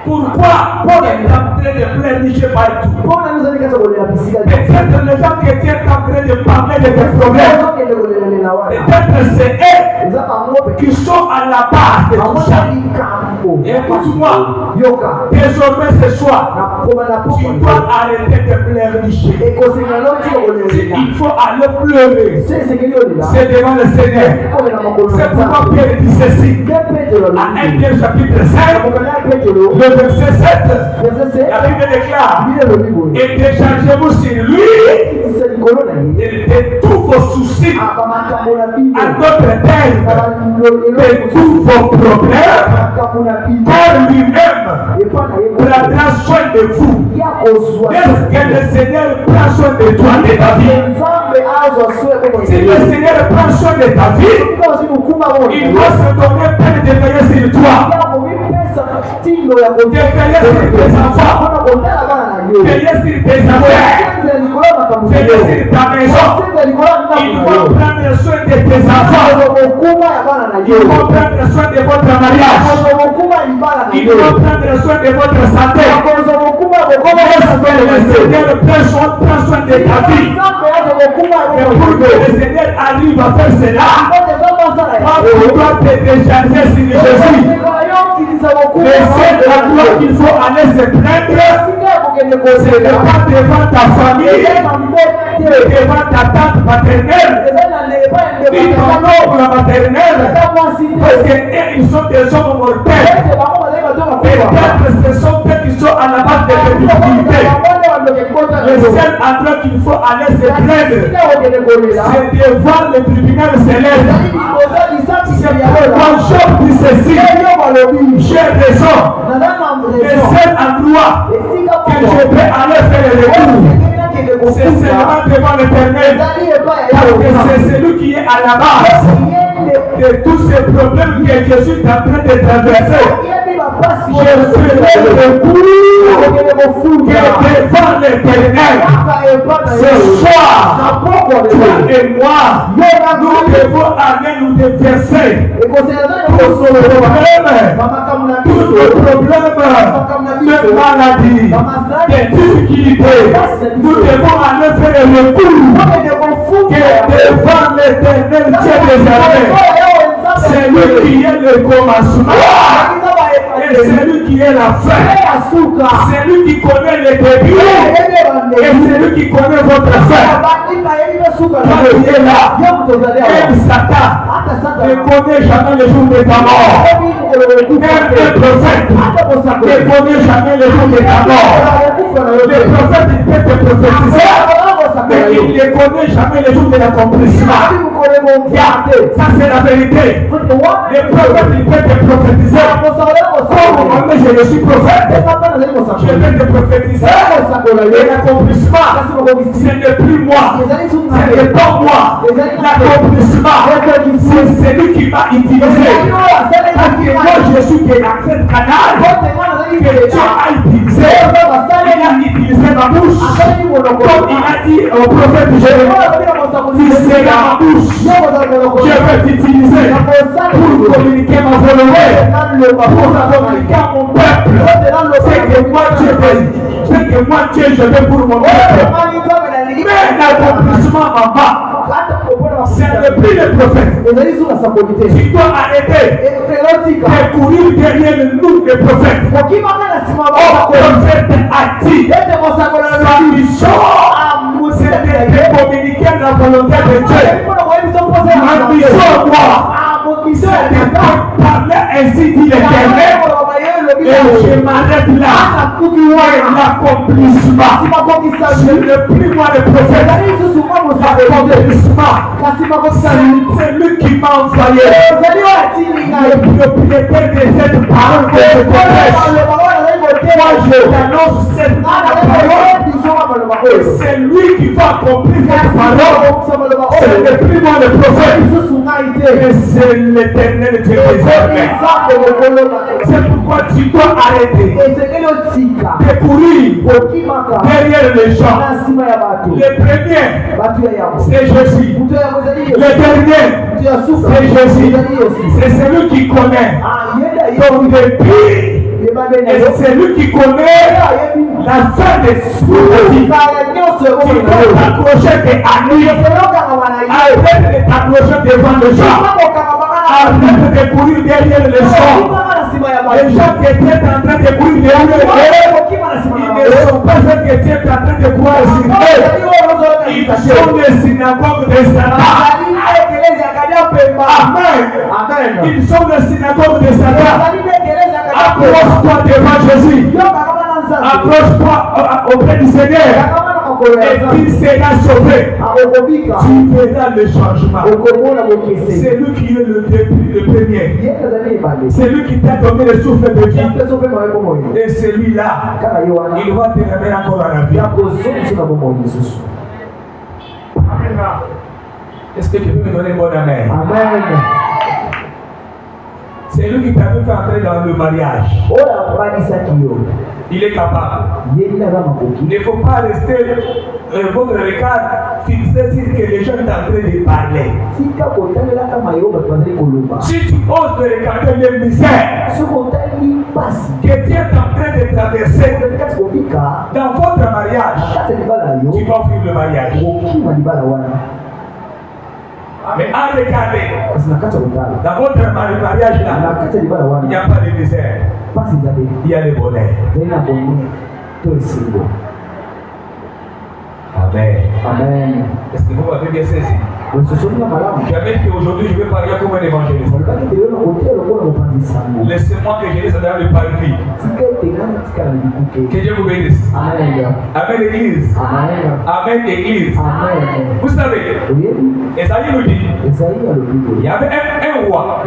Pourquoi Paul est en train de pleurnicher partout? Peut-être les gens qui étaient en train de parler de tes problèmes, peut-être c'est eux qui sont à la base de tout ça. Écoute-moi, désormais ce soir, tu dois arrêter de pleurnicher. Il faut aller pleurer. C'est devant le Seigneur. C'est pourquoi Pierre dit ceci. À 1 Pierre chapitre 5, le verset 7, la Bible déclare: et déchargez-vous sur lui de tous vos soucis, à d'autres termes, de tous vos problèmes, car lui-même prendra soin de vous. Est-ce que le Seigneur prend soin de toi, de ta vie? Si le Seigneur prend soin de ta vie, il va se donner peine de veiller sur toi. De veiller sur tes enfants, veiller sur tes affaires, veiller sur ta maison. Il va prendre soin de tes enfants. Il va prendre soin de votre mariage. Il va prendre soin de votre santé. Le Seigneur prend soin de ta vie. Et pour que le Seigneur arrive à faire cela, tu dois te décharger sur Jésus. Laissez la gloire qu'il faut aller se plaindre. Ce n'est pas devant ta famille, devant ta tante maternelle, ni ton oncle maternel, parce qu'ils sont des hommes mortels. Peut-être ce sont eux qui sont à la base de difficultés. Le seul endroit qu'il faut aller se plaindre, c'est devant le tribunal céleste. C'est pourquoi Job dit ceci. J'ai raison. Le seul endroit que je peux aller faire le retour, c'est seulement devant l'Éternel. Parce que c'est celui qui est à la base de tous ces problèmes que je suis en train de traverser. Je ferai le recours que devant l'Éternel. Ce soir, toi et moi, nous devons aller nous déverser tous nos problèmes de maladie, de difficultés. Nous devons aller faire le recours que devant l'Éternel Dieu des armées. C'est lui qui est le commencement. Et c'est lui qui est la fin. C'est lui qui connaît le début. Et c'est lui qui connaît votre fin. Toi qui es là, même Satan ne connaît jamais le jour de ta mort. Même le prophète ne connaît jamais le jour de ta mort. Le prophète, il peut te prophétiser, mais il ne connaît jamais le jour de l'accomplissement. Ça, c'est la vérité. Le prophète, il peut te prophétiser. Comme moi, je suis prophète, je vais te prophétiser. Et l'accomplissement, ce n'est plus moi, ce n'est pas moi. L'accomplissement, c'est celui qui m'a utilisé. Parce que moi, je suis que dans cette canal que Dieu a utilisé. Il a utilisé ma bouche. Comme il a dit au prophète Jérémie, tu seras ma bouche. Je vais t'utiliser pour communiquer ma volonté, pour communiquer à mon peuple. C'est que moi, Dieu, je vais pour mon peuple. Mais l'accomplissement, maman, c'est le plus le prophète. Tu dois arrêter de courir derrière nous, les prophètes. Oh, prophète a dit, sa mission, c'est de communiquer la volonté de Dieu. Ma mission, moi, c'est de parler ainsi dit l'Éternel. Et je m'arrête là. L'accomplissement. Je ne plus moi le prophète. L'accomplissement. C'est lui qui m'a envoyé. Le propriétaire de cette parole que je prêche. Moi je t'annonce cette parole. C'est lui qui va accomplir cette parole. Ce n'est plus moi le prophète. Mais c'est l'Éternel Dieu des armées. C'est pourquoi tu dois arrêter de courir derrière les gens. Le premier, c'est Jésus. Le dernier, c'est Jésus. C'est celui qui connaît ton début. Et c'est lui qui connaît la fin de ta vie. Tu dois t'accrocher à lui. Arrête de t'accrocher devant les gens. Arrête de courir derrière les gens. Les gens qui étaient en train de courir derrière les gens, ils ne sont pas ceux qui étaient en train de courir sur eux. Ils sont des synagogues de Satan. Amen. Ils sont des synagogues de Satan. Approche-toi devant Jésus. Approche-toi auprès du Seigneur. Et tu seras sauvé. Tu verras le changement. C'est lui qui est le premier. C'est lui qui t'a donné le souffle de vie. Et celui-là, il va te ramener encore à la vie. Est-ce que tu peux me donner un bon amen? Amen. C'est lui qui t'a fait entrer dans le mariage. Il est capable. Il ne faut pas rester votre regard fixé sur que les gens sont en train de parler. Si tu oses de regarder les misères que tu es en train de traverser dans votre mariage, tu vas fuir le mariage. Mais en regardant dans votre mariage là, il n'y a pas de misère, il y a le bonheur. Amen. Amen. Est-ce que vous m'avez bien saisi? Jamais qu'aujourd'hui je vais parler comme un évangéliste. Laissez-moi que je lise dans le parvis. Que Dieu vous bénisse. Amen l'église. Amen l'église. Vous savez, Esaïe nous dit, il y avait un roi.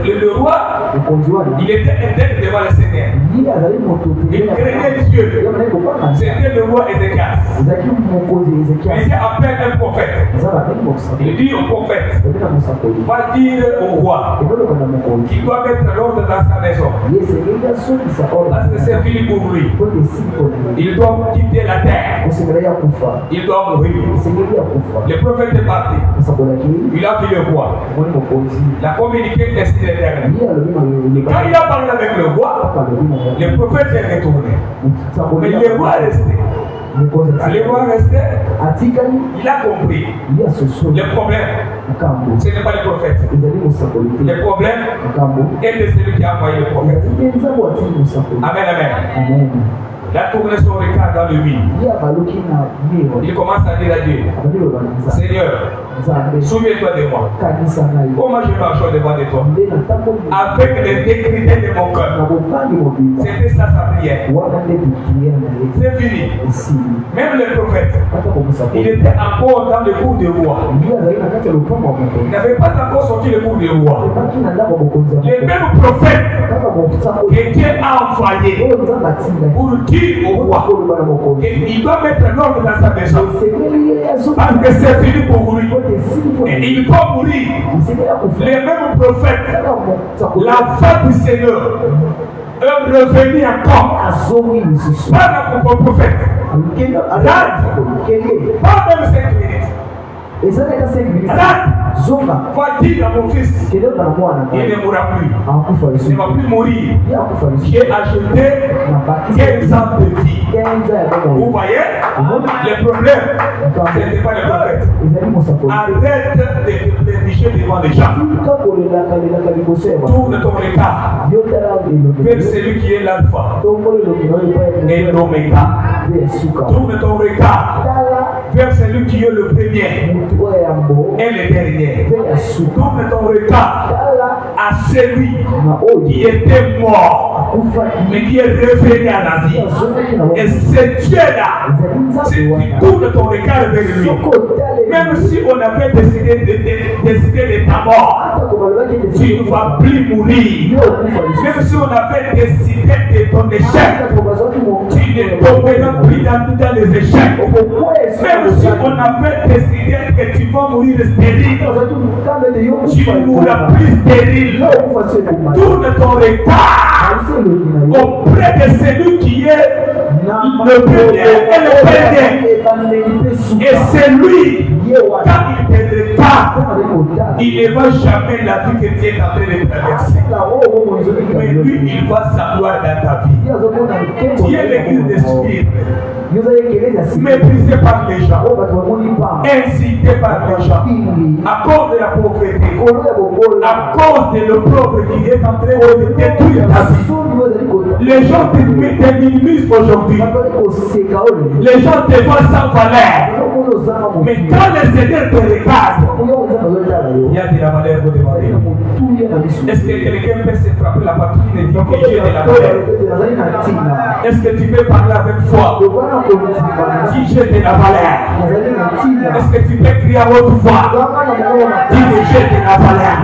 Le roi, il était intègre devant le Seigneur. Il craignait Dieu. C'était le roi Ézéchias. Il était appelé un prophète. Il dit au prophète, va dire au roi qu'il doit mettre l'ordre dans sa maison. Parce que c'est fini pour lui. Il doit quitter la terre. Il doit mourir. Le prophète est parti. Il a vu le roi. La communiqué destinée l'éternel. Quand il a parlé avec le roi, le prophète est retourné. Mais le roi est resté. Le roi est resté. Il a compris. Le problème, ce n'est pas le prophète. Le problème est de celui qui a envoyé le prophète. Amen, amen. Il a tourné son regard dans le vide. Il commence à dire à Dieu, Seigneur, souviens-toi de moi. Comment je marche devant de toi? Avec les décrétés de mon cœur. C'était ça sa prière. C'est fini. Même le prophète, il était encore dans le cours de roi. Il n'avait pas encore sorti le cours de roi. Le même prophète que Dieu a envoyé pour dire au roi qu'il doit mettre l'ordre dans sa maison. Parce que c'est fini pour lui. Et il doit mourir. Les mêmes prophètes, la fin du Seigneur, est revenu encore. Pas le prophèt. Pas même 5 minutes. Va dire à mon fils, il ne mourra plus. Il ne va plus mourir. J'ai ajouté 15 ans de vie. Vous voyez, le problème, ce n'est pas le prophète. Arrête de te négliger devant les gens. Tourne ton regard vers celui qui est l'alpha et l'oméga. Tourne ton regard vers celui qui est le premier et le dernier. Tourne ton regard à celui qui était mort mais qui est revenu à la vie. Et c'est Dieu-là, si tu tournes ton regard vers lui, même si on avait décidé de ta mort, tu ne vas plus mourir. Même si on avait décidé de ton échec, tu ne tomberas plus dans les échecs. Même si on avait décidé que tu vas mourir stérile, tu ne mourras plus stérile. Tourne ton regard auprès de celui qui est le premier et le dernier. Et c'est lui, quand il te regarde, il ne va jamais la vie que tu es en train de traverser. Mais lui, il va savoir dans ta vie. Tu es l'église d'esprit. Méprisé par les gens, incité par les gens, à cause de la pauvreté, à cause de l'opprobre qui est en train de détruire ta vie. Les gens te minimisent aujourd'hui. Les gens te voient sans valeur. Mais quand le Seigneur te regarde, il y a de la valeur pour demander. Est-ce que quelqu'un peut se frapper la poitrine et dire que j'ai de la valeur? Est-ce que tu peux parler avec foi? Si j'ai de la valeur. Est-ce que tu peux crier à haute voix? Dis que j'ai de la valeur.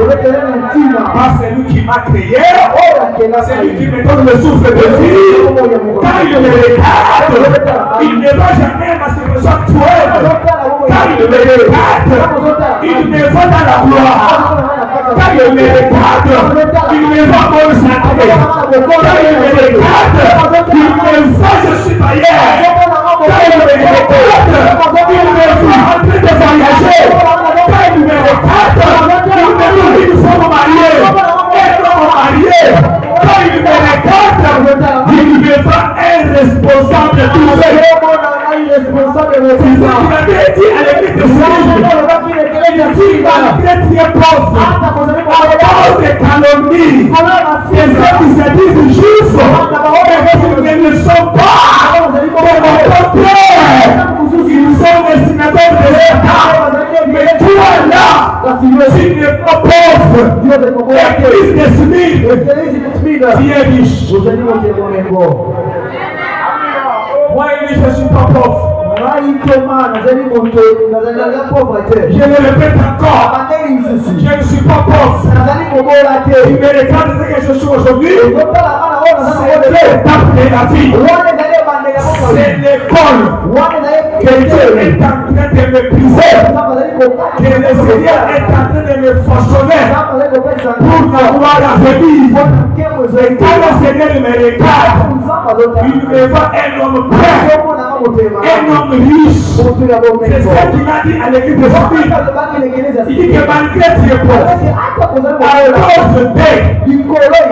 Pas celui qui m'a créé, c'est lui qui me donne le souffle de vie. Quand il me regarde, il ne va jamais à ce que je sois. Quand il me regarde, il me va dans la gloire. Quand il me regarde, il me va dans le sacré. Quand il me regarde, il me va, je suis ailleurs. Quand il me regarde, il me va en train de voyager. Quand il me regarde, il me dit qu'il faut me marier. Être marié. Quand il me regarde, il me va être responsable de tout ça. C'est ce qu'il avait dit à l'église de Saint-Denis. Malgré tu es pauvre, à cause des calomnies, et ceux qui se disent justes, mais qui ne le sont pas, mais au contraire, ils sont des sénateurs de l'État, mais fils de Smith, tu es riche. Moi, je ne suis pas pauvre. Je le répète encore. Je ne suis pas pauvre. Tu me regardes ce que je suis aujourd'hui. C'est l'étape de la vie. C'est l'école que Dieu est en train de me briser. Que le Seigneur est en train de me façonner pour avoir la venir. Et quand le Seigneur me regarde, il me voit un homme prêt, un homme riche. C'est ce qu'il a dit à l'église de Smith. Il dit que malgré tu es pauvre, à cause de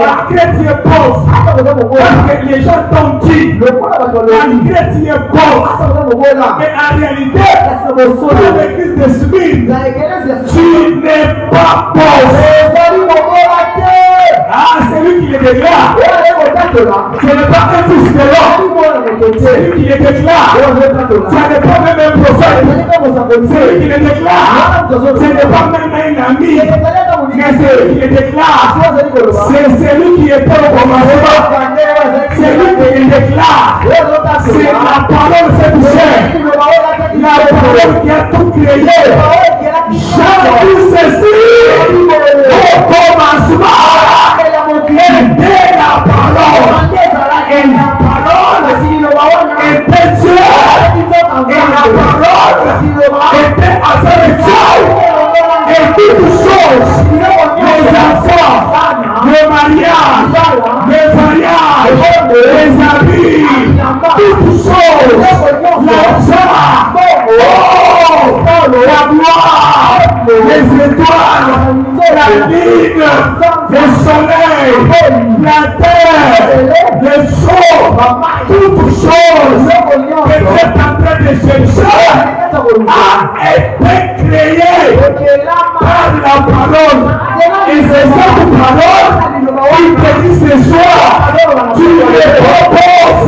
malgré tu es pauvre, parce que les gens t'ont dit, malgré tu es pauvre, mais en réalité, dans l'église de Smith, tu n'es pas pauvre. Ah, c'est lui qui le déclare. Ce n'est pas un fils de l'homme. C'est lui qui le déclare. Ce n'est pas même un prophète. C'est lui qui le déclare. Ce n'est pas même un ami. Mais c'est lui qui le déclare. C'est celui qui était au commencement. C'est lui qui le déclare. C'est la parole faite chair. La parole qui a tout créé. J'ai vu ceci au commencement. Était la parole. Et la parole était Dieu. Et la parole était avec Dieu. Et toutes choses, les enfants, le mariage, les voyages, les habits, toutes choses, l'argent, la gloire, les étoiles, la lune, le soleil, la terre, les eaux, toutes choses que tu es en train de chercher a été créé par la parole. Et c'est cette parole qui te dit ce soir, tu n'es pas pauvre,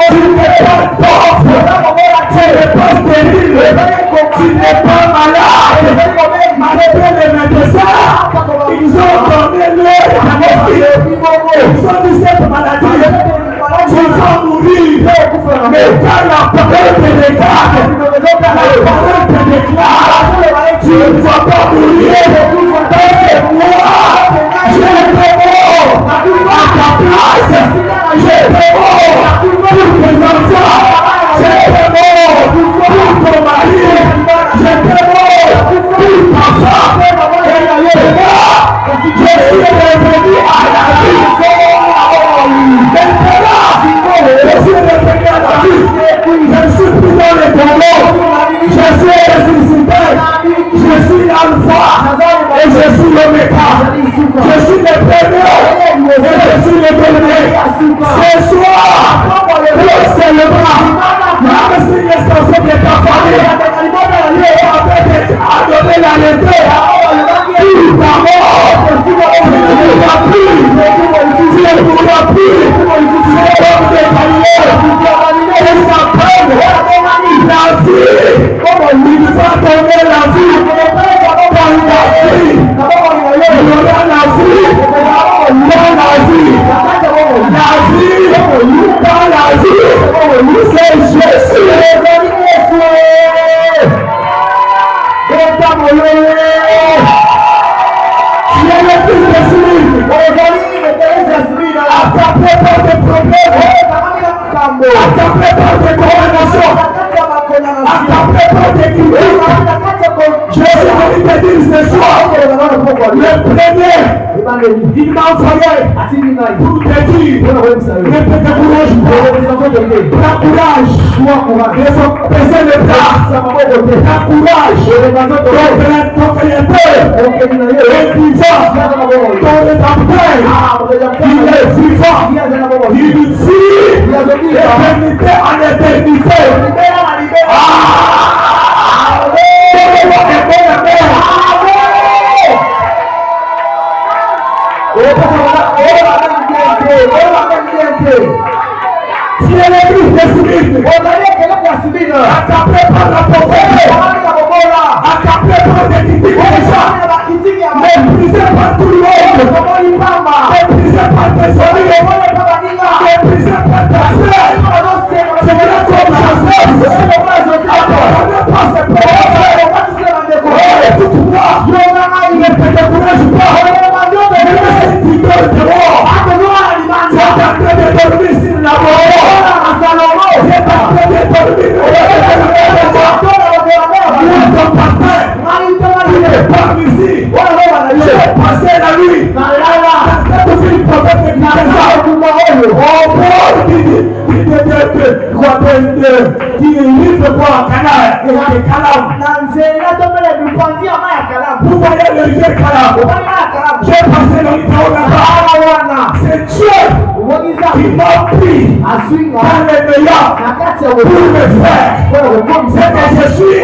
tu n'es pas pauvre, tu n'es pas stérile, tu n'es pas malade. Malgré les médecins, ils ont donné leur maladie. Ils ont dit cette maladie, tu vas mourir. Mais quand la parole te regarde, la parole te déclare, tu ne vas pas mourir. Et moi, j'ai été mort à ta place. J'ai été mort pour tes enfants. J'ai été mort pour ton mari. J'ai été mort pour ta femme. Et moi, je suis revenu à la vie. Maintenant, je suis revenu à la vie. Je suis plus dans les tombeaux. Je suis ressuscité. Je suis alpha et je suis l'oméga. Je suis le premier et je suis le dernier. Ce soir, pour célébrer, même si l'extension de ta famille avait donné la leçon, tout d'abord, tu ne pourras plus, tu ne pourras plus, c'est comme des Galilées, et ça prend la vie, il va donner la vie, dans la vie, il y aura la vie, dans la vie, dans la vie, c'est Jésus. Tu es le fils de Smith. Attrapé par des problèmes, attrapé par des condamnations, attrapé par des critiques. Je suis venu te dire ce soir, le premier, il m'a envoyé pour te dire, répète courage, prends courage, il faut baisser les bras, prends courage, ton créateur est vivant, ton rédempteur, il est vivant, il vit d'éternité en éternité. Tu es l'église de Smith. Attaqué par la pauvreté. Attaqué par des critiques des gens. Méprisé par tout le monde. Méprisé par tes amis. Méprisé par ta soeur. C'est là comme Joseph. Abandonné par ses paroles. Écoute-moi. Il ne te décourage pas. Même si tu dors dehors. Tu es en train de dormir sur la mort. Tu es en train de dormir. Ton pasteur, il est parmi ici. J'ai passé la nuit. Cette fille prophète qui fait ça. Oh Paul qui livre quoi Canal et Calam. Vous voyez le vieux Calam. J'ai passé le temps là-bas. C'est Dieu qui m'a pris dans les meilleurs pour me faire. C'est que je suis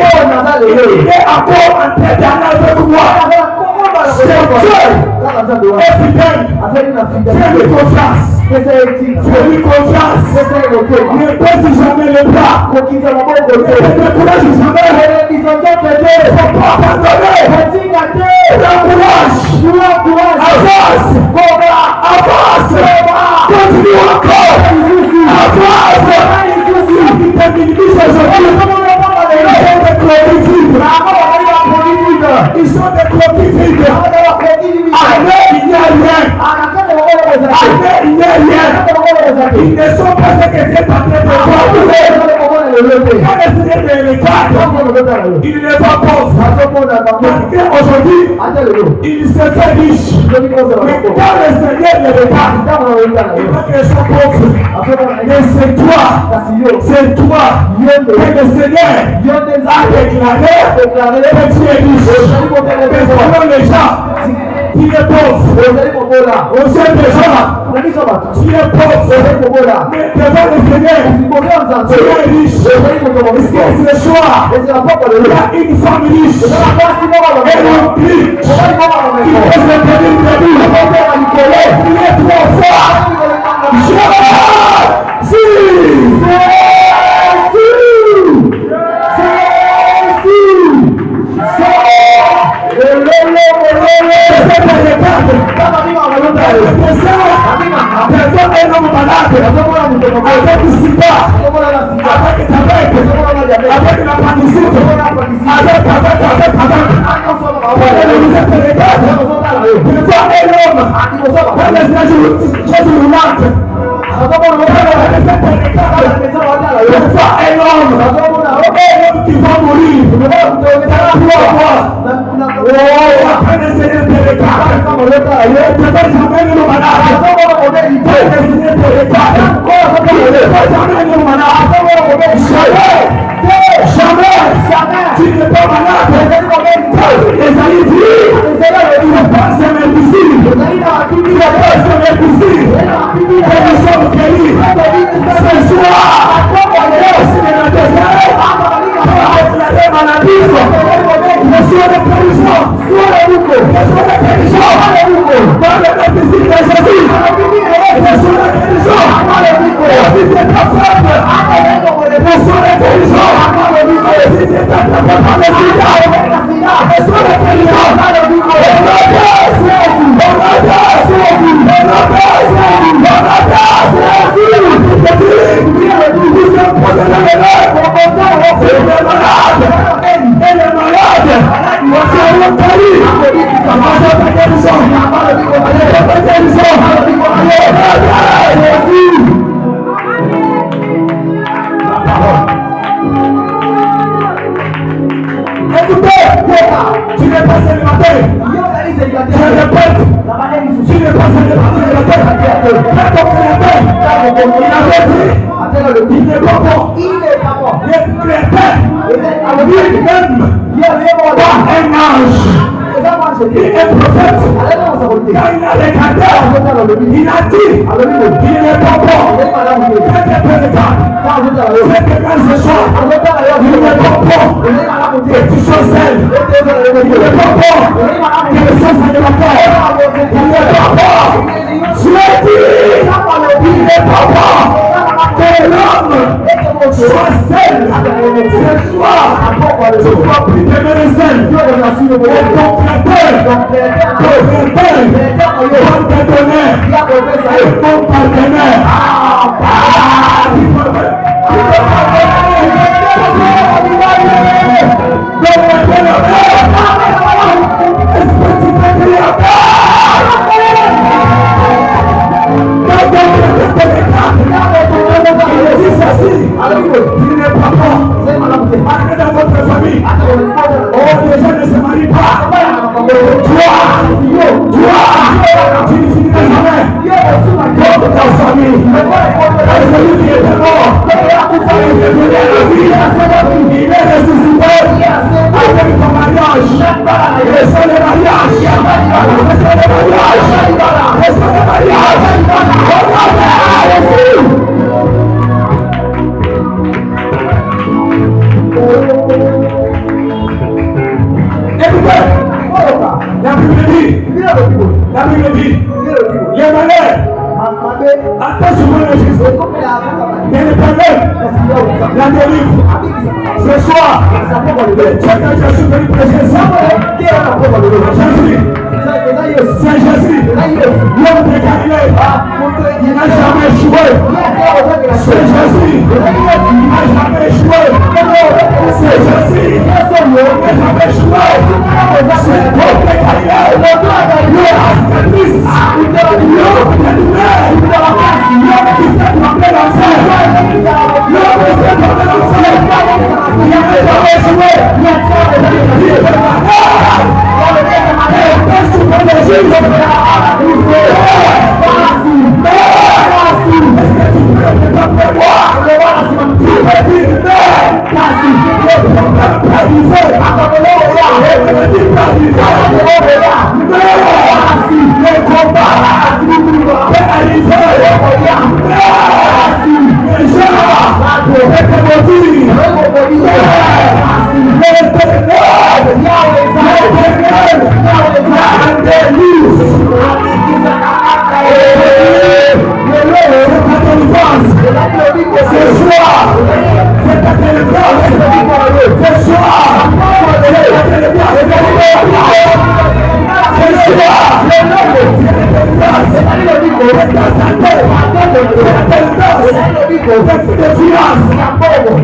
il est encore en tête avec moi. C'est Dieu est fidèle. Fais-lui confiance. Fais-lui confiance. Ne baisse jamais les bras. Ne décourage jamais. Il ne faut pas abandonner. L'encourage. Avance. Continue encore. Avance. Ceux qui te minimisent aujourd'hui, ils sont des coquilles vides. Allez, il n'y a rien. Allez, il n'y a rien. Ils ne sont pas ce que Dieu t'a traité de voir. Quand le Seigneur les regarde, il ne va pas. Malgré aujourd'hui, il se fait riche. Mais quand le Seigneur les regarde, il va qu'ils soient pauvres. Mais c'est toi que le Seigneur a déclaré que tu es riche. Mais selon les gens, tu es pauvre. Au sein des gens, tu es pauvre. Mais devant le Seigneur, tu es riche. Parce que ce soir, il y a une femme riche. Elle oublie qui peut se tenir debout. Il est trop fort. Un homme malade, avec du sida, avec avec la panicite, avec. Vous êtes regarde, il voit un homme, dans les chaises roulantes. Il voit un homme qui va mourir. 3 mois. Après le Seigneur te regarde. Il ne peut jamais nous malade. Jamais tu n'es pas malade. Les amis disent c'est pas se médicine. C'est pas se médicine. Et nous sommes guéris. Ce soir, si les adversaires la maladie, le soir de guérison, dans le médecine de Jésus, le soir de guérison, si tu es pas faible, le soir de guérison, si tu es pas faible, le soir de guérison, écoutez, tu n'es pas célibataire. Je répète, tu n'es pas célibataire. Il avait dit, il n'est pas bon. Les chrétiens, lui-même, pas un ange. Il est prophète. Quand il a regardé, il a dit, il n'est pas bon. Quand tu regardes, ce soir, il n'est pas bon que tu sois seul. Il n'est pas bon que tu sois célibataire. Il n'est pas bon. Tu as dit, il n'est pas bon que l'homme soit seul. Ce soir, tu vas prier les ailes. Et ton créateur, ton partenaire, et ton partenaire. Il n'est pas bon. Marquez dans votre famille. Oh, les gens ne se marient pas. Toi, tu ne finiras jamais comme ta famille. Celui qui était mort, il est venu à la vie. Il est ressuscité avec ton mariage. Laissez le mariage. Laissez le mariage. Laissez le mariage. La Bible dit, les malheurs, attends souvent le Jésus, mais les problèmes, la dérive, ce soir, le Dieu que Jésus veut prêcher ça, Jésus, c'est Jésus, l'homme de Galilée, il n'a jamais échoué, c'est Jésus, il n'a jamais échoué, c'est Jésus, il n'a jamais échoué, c'est l'homme de Galilée.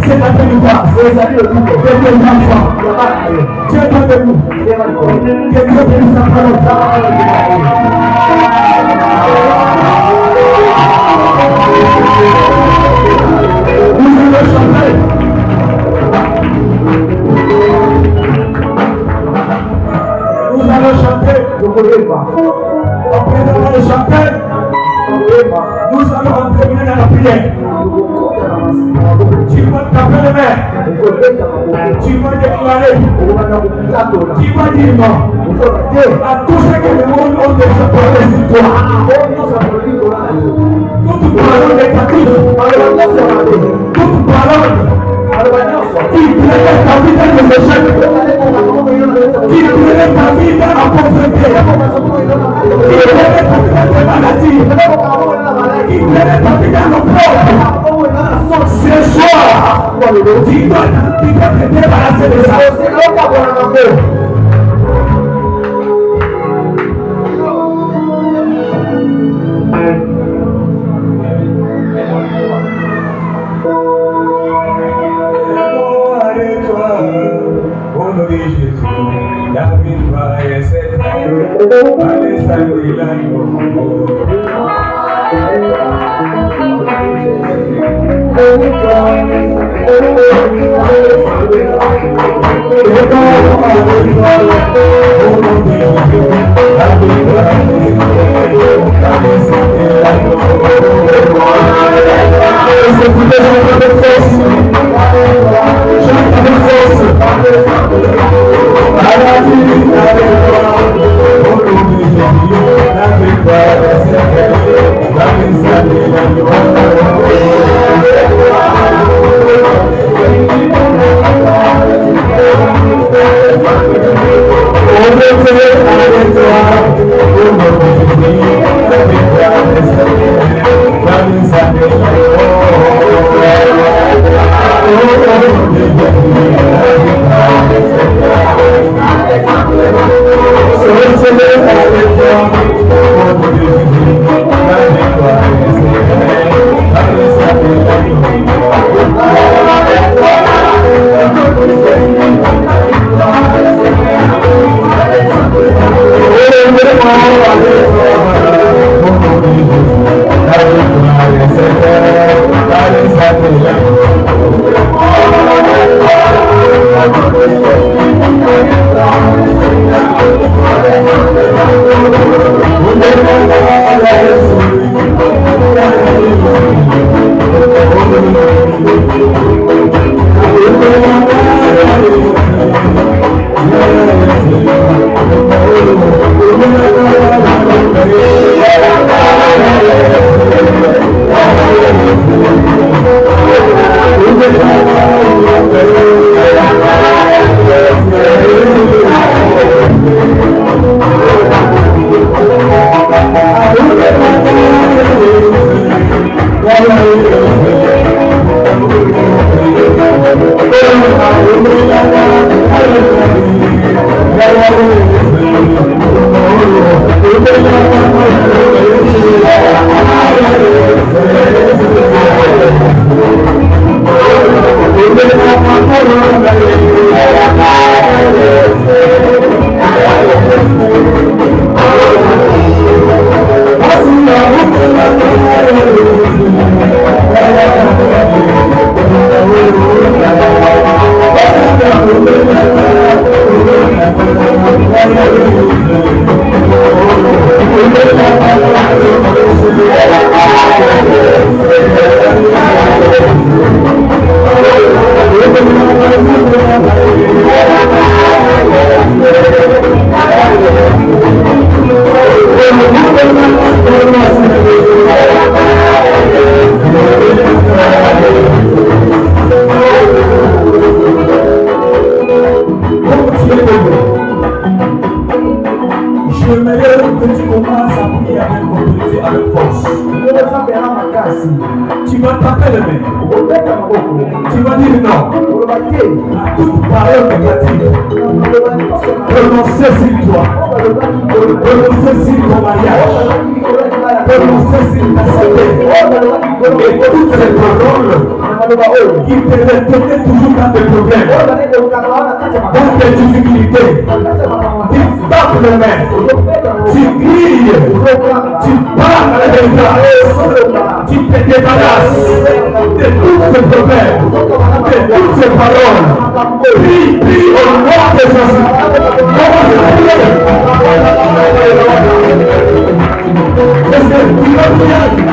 C'est la délivrance. Dieu est de nous. Que Dieu bénisse sa parole. Nous allons chanter. Nous allons chanter. Après avoir chanté, nous allons entrer dans la prière. Tu vas taper les mains. Tu vas déclarer. Tu vas dire non à tout ce que le monde a déjà parlé sur toi. Toute parole négative, toute parole qui prenait ta vie dans les échecs, qui prenait ta vie dans la pauvreté, qui prenait ta vie dans les maladies, qui prenait ta vie dans le pauvre. Ce soir, tu dois te débarrasser de ça. Oh, Tu vas taper les mains. Tu vas dire non. À toute parole négative prononcée sur toi, prononcée sur ton mariage, prononcée sur ta santé, et toutes ces paroles qui te retournent toujours dans des problèmes, dans des difficultés, tu tapes les mains, tu cries, tu parles avec les gars, tu te débarrasses de tous ces problèmes, de toutes ces paroles. Prie, prie au nom de Jésus. Commence à prier. Est-ce que tu vas prier?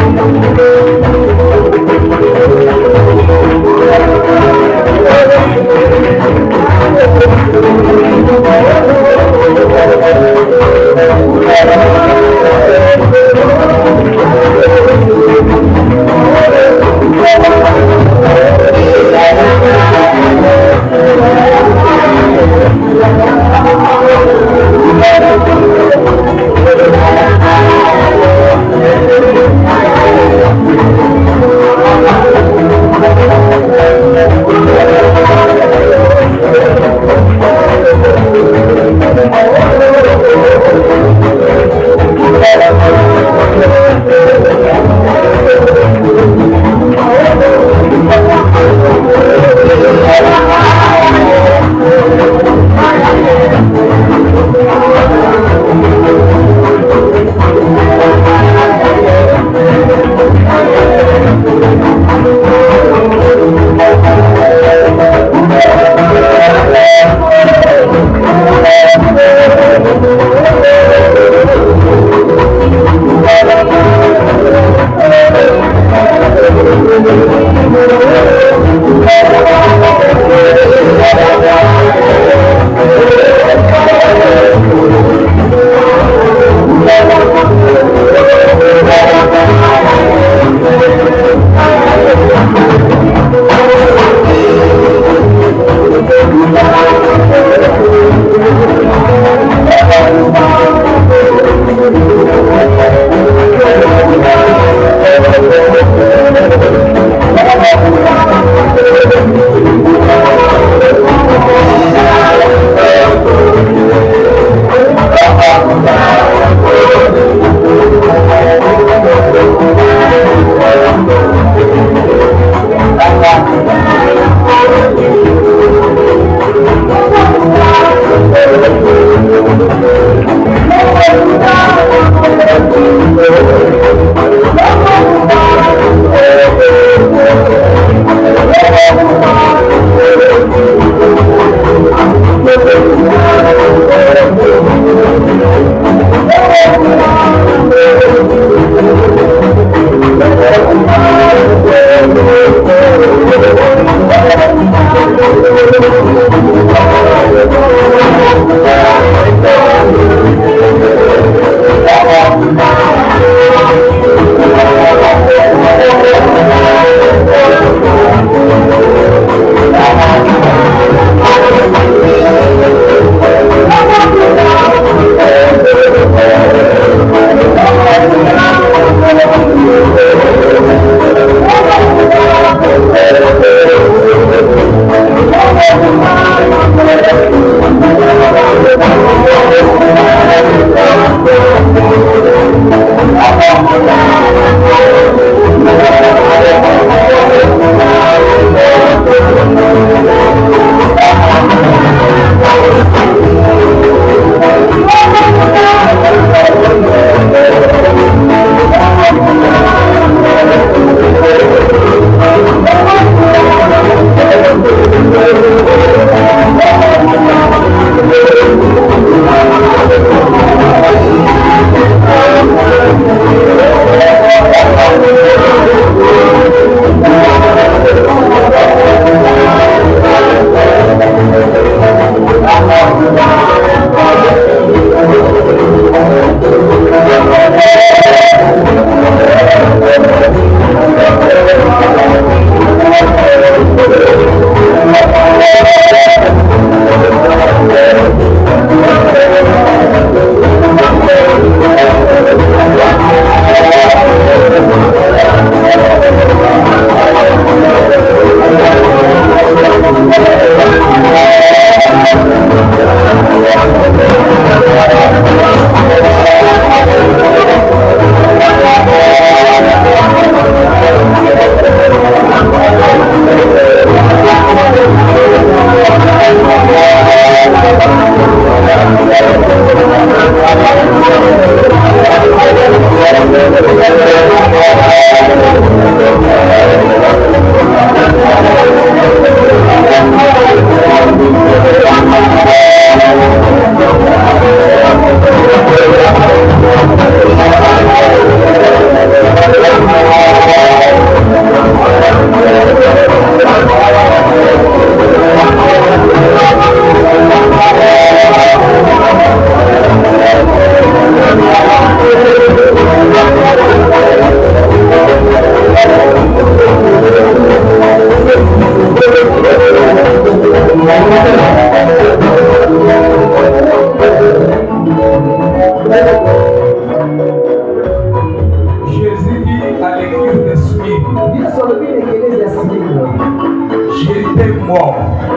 mort.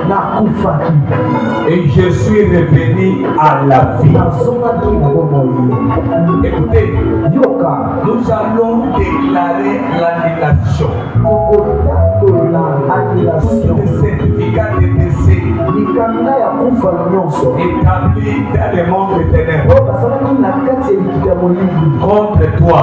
nakufaki Et je suis revenu à la vie. nazongaki na bomoi Écoutez, yoka nous allons déclarer l'annulation. tokotatola annulation Le certificat de décès mikanda ya kufa nyonso établi dans le monde des ténèbres oyo basalaki na kati ya likita ya molili contre toi,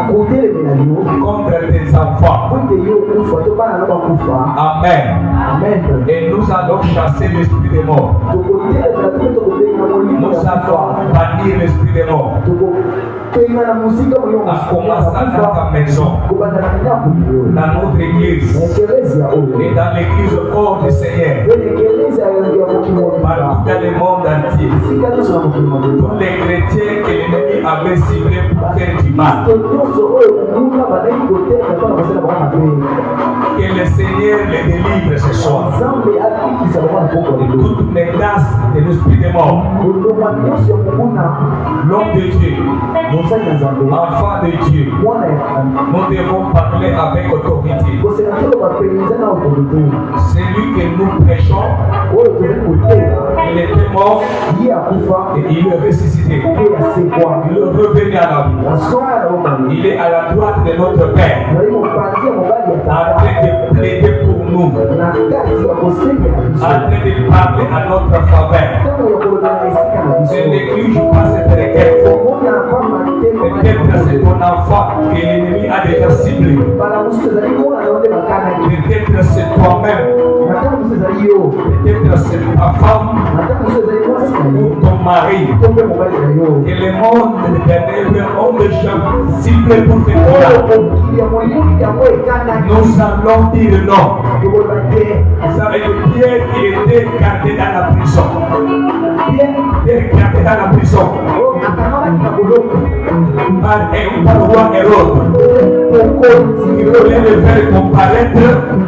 kotelemela yo contre tes enfants. po ete yo kufa to bana no bakufa Amen. amen Et nous allons chasser l'esprit des morts. tokotelemela to tokobenga molili Nous allons bannir l'esprit des morts. tokopenga na mosika En commençant dans ta maison, kobanda na ndako yo dans notre église na ekelezia oyo et dans l'église corps du Seigneur, pe na ekelezia ya mokili partout mobimba dans le monde entier. esika nyonso na mokili mobimba Tous les chrétiens que l'ennemi avait ciblés pour faire du mal. to nyonso oyo kokuna bandaki kotelema mpona kosala bango mabe Que le Seigneur les délivre ce soir. nzambe abikisa bango na poko lelo Toute menace de l'esprit des morts. kolongwa nyonso ya kokuna L'homme de Dieu, mosali na nzambe enfant de Dieu, mwana ya nzambe nous devons parler avec autorité. koseka toloba mpenza na autorité Celui que nous prêchons, oyo tozali kotela il était mort ye akufa et il est ressuscité. pe asekwa Il est revenu à la vie. azonga na bomali Il est à la droite de notre Père, nazali mopanzi ya mobali ya en tata train de plaider pour nous, na kati ya kosengela en biso train de parler à notre faveur. ntango ya kolobela na esika na C'est biso l'église passe peut-être. omona pamba Peut-être c'est ton enfant que l'ennemi a déjà ciblé. bala mosusu ezali kona na yo nde bakanaki Peut-être c'est toi-même. na ntango mosusu ezali yo Peut-être c'est ta femme na ntango mosusu ezali mwasi na ou yo ton mari. to mpe mobali na yo Et le monde des ténèbres ont déjà ciblé pour ce oyo temps-là. mokili ya molili yango ekanaki Nous allons dire non. tokoloba te Vous savez que Pierre, il était gardé dans la prison. bien Pierre est gardé dans la prison akangamaki na boloko par le roi Hérode. mokonzi Il voulait le faire comparaître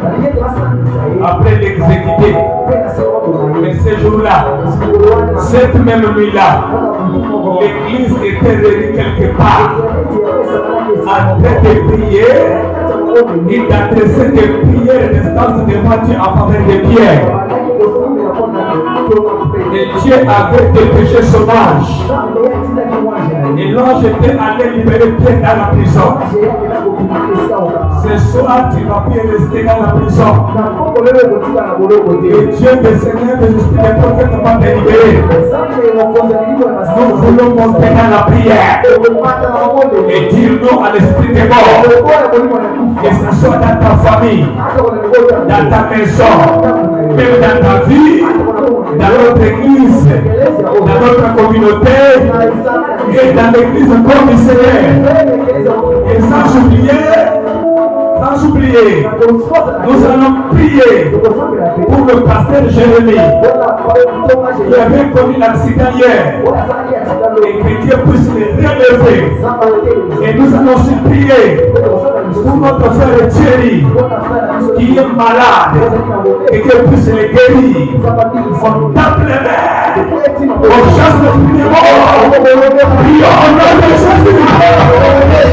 balie ete basangisa ye après l'exécuter. mpe na nsima baboma Mais ye ce jour-là, sikolo wana cette même nuit-là, mpona butu moko l'église était réunie quelque part ete esanaki en train de prier kati ya mokobeni et d'adresser des prières d'instance devant Dieu en faveur de Pierre. bandaki kosambela mpona toma mpe Et Dieu avait dépêché son ange. nzambe yatindaki mwange na Et ye l'ange était allé libérer Pierre dans la prison. mwange yakenda kokimaka esika okaka Ce soir, tu vas plus rester dans la prison. na mpoko lelo ekotika na boloko Et te Dieu des Seigneurs des esprits des prophètes va te libérer. nzambe mokonzi aliki wana Nous voulons monter dans la prière ekomata na mabondeli et dire non à l'esprit des morts. okoya kolima na Que kufa ce soit dans ta famille, ata kona libota dans ta maison, même dans ta vie, dans notre église, dans notre communauté et dans l'église comme du Seigneur. Et sans oublier, nous allons prier pour le pasteur Jérémie qui avait connu l'accident hier et que Dieu puisse le relever. Et nous allons aussi prier pour notre frère Thierry qui est malade et que Dieu puisse le guérir. Contemplez-les. On chasse le esprit des morts. Prions au nom de Jésus.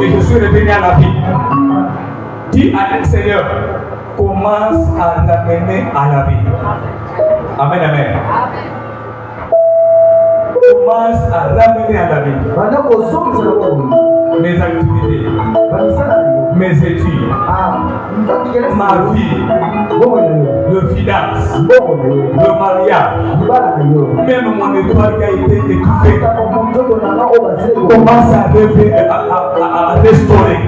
et je suis revenu à la vie. Dis à l'extérieur, commence à l'amener à la vie. Amen, amen. Commence à l'amener à la vie. Mes activités, mes études, ma vie, le finance, le mariage, même mon étoile qui a été étouffée, commence à restaurer,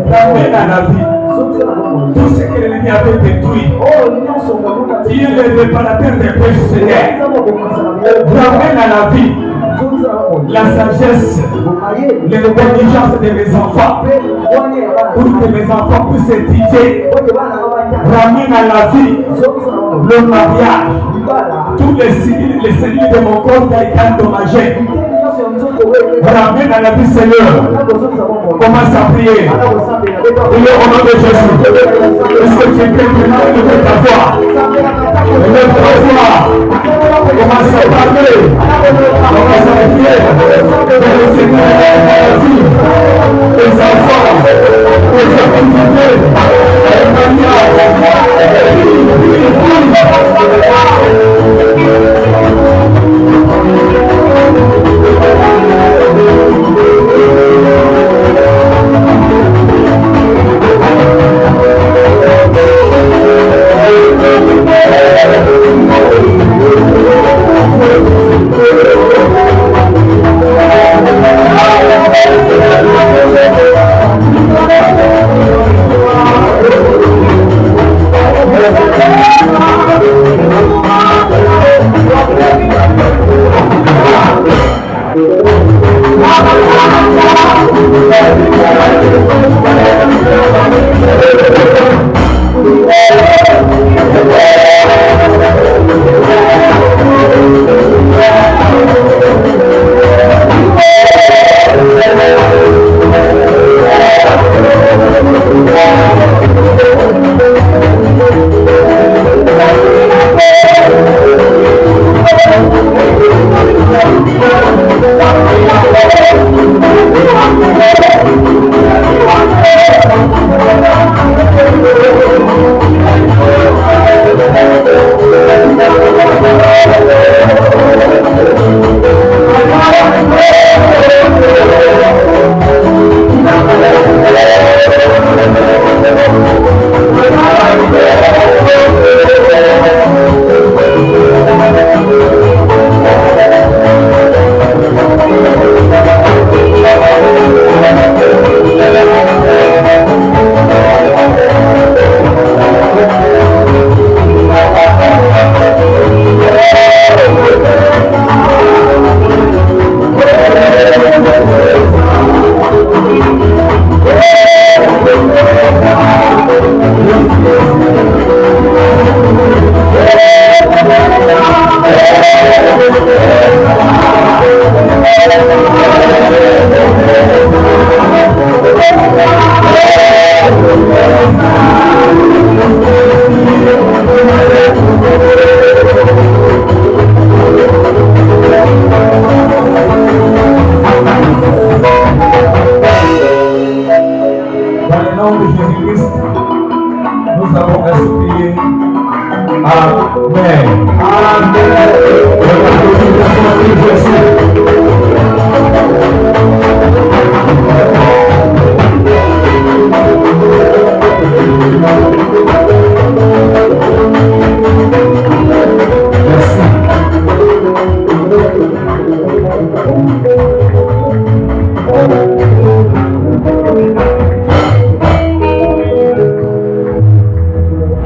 ramène à la vie tout ce que l'ennemi avait détruit. Dieu est le réparateur des péchés, Seigneur. Ramène à la vie la sagesse, l'intelligence de mes enfants, pour que mes enfants puissent étudier. Ramène à la vie le mariage, tous les cellules de mon corps qui a été endommagé. Ramène à la vie, Seigneur. Commence à prier. Priez au nom de Jésus. Est-ce que tu es prêt maintenant? Lève ta voix. Lève ta voix. Commence à parler. Commence à prier. Que le Seigneur ait la vie des enfants, des activités, des mariages. Dans le nom de Jésus-Christ, nous avons supplié. Amen.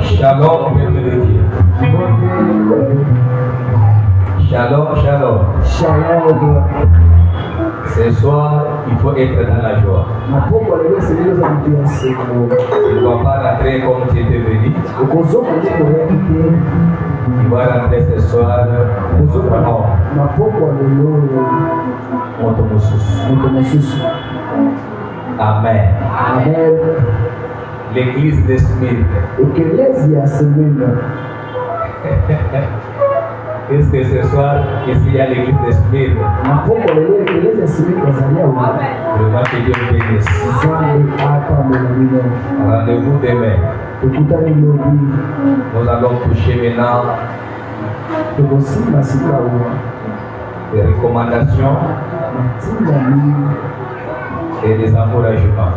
Shalom, peuple de Dieu. Shalom, shalom. Shalom. Ce soir, il faut être dans la joie. Tu ne dois pas rentrer comme tu étais venu. Tu vas rentrer ce soir Amen. Amen. L'église de Smyrne. Est-ce que ce soir, ici, il y a l'église de Smyrne? Vraiment que Dieu bénisse. Rendez-vous demain. Nous allons toucher maintenant des recommandations et des encouragements.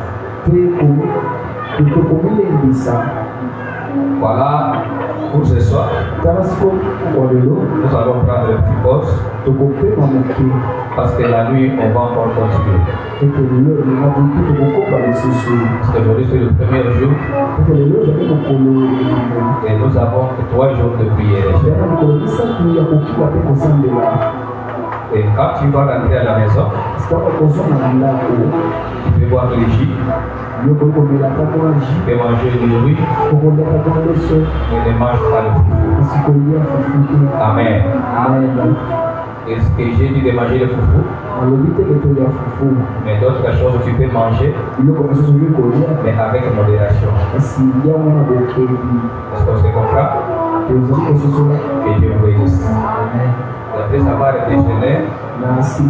Voilà pour ce soir. Nous allons prendre une petite pause parce que la nuit on va encore continuer. Parce qu'aujourd'hui c'est le premier jour et nous avons 3 jours de prière. Et quand tu vas rentrer à la maison, tu peux boire le jus. Tu peux manger le riz, mais ne mange pas le foufou. Amen. Et ce que j'ai dit de manger le foufou, mais d'autres choses tu peux manger, mais avec modération. Est-ce qu'on se comprend? Que Dieu vous bénisse. Après avoir déjeuné, tu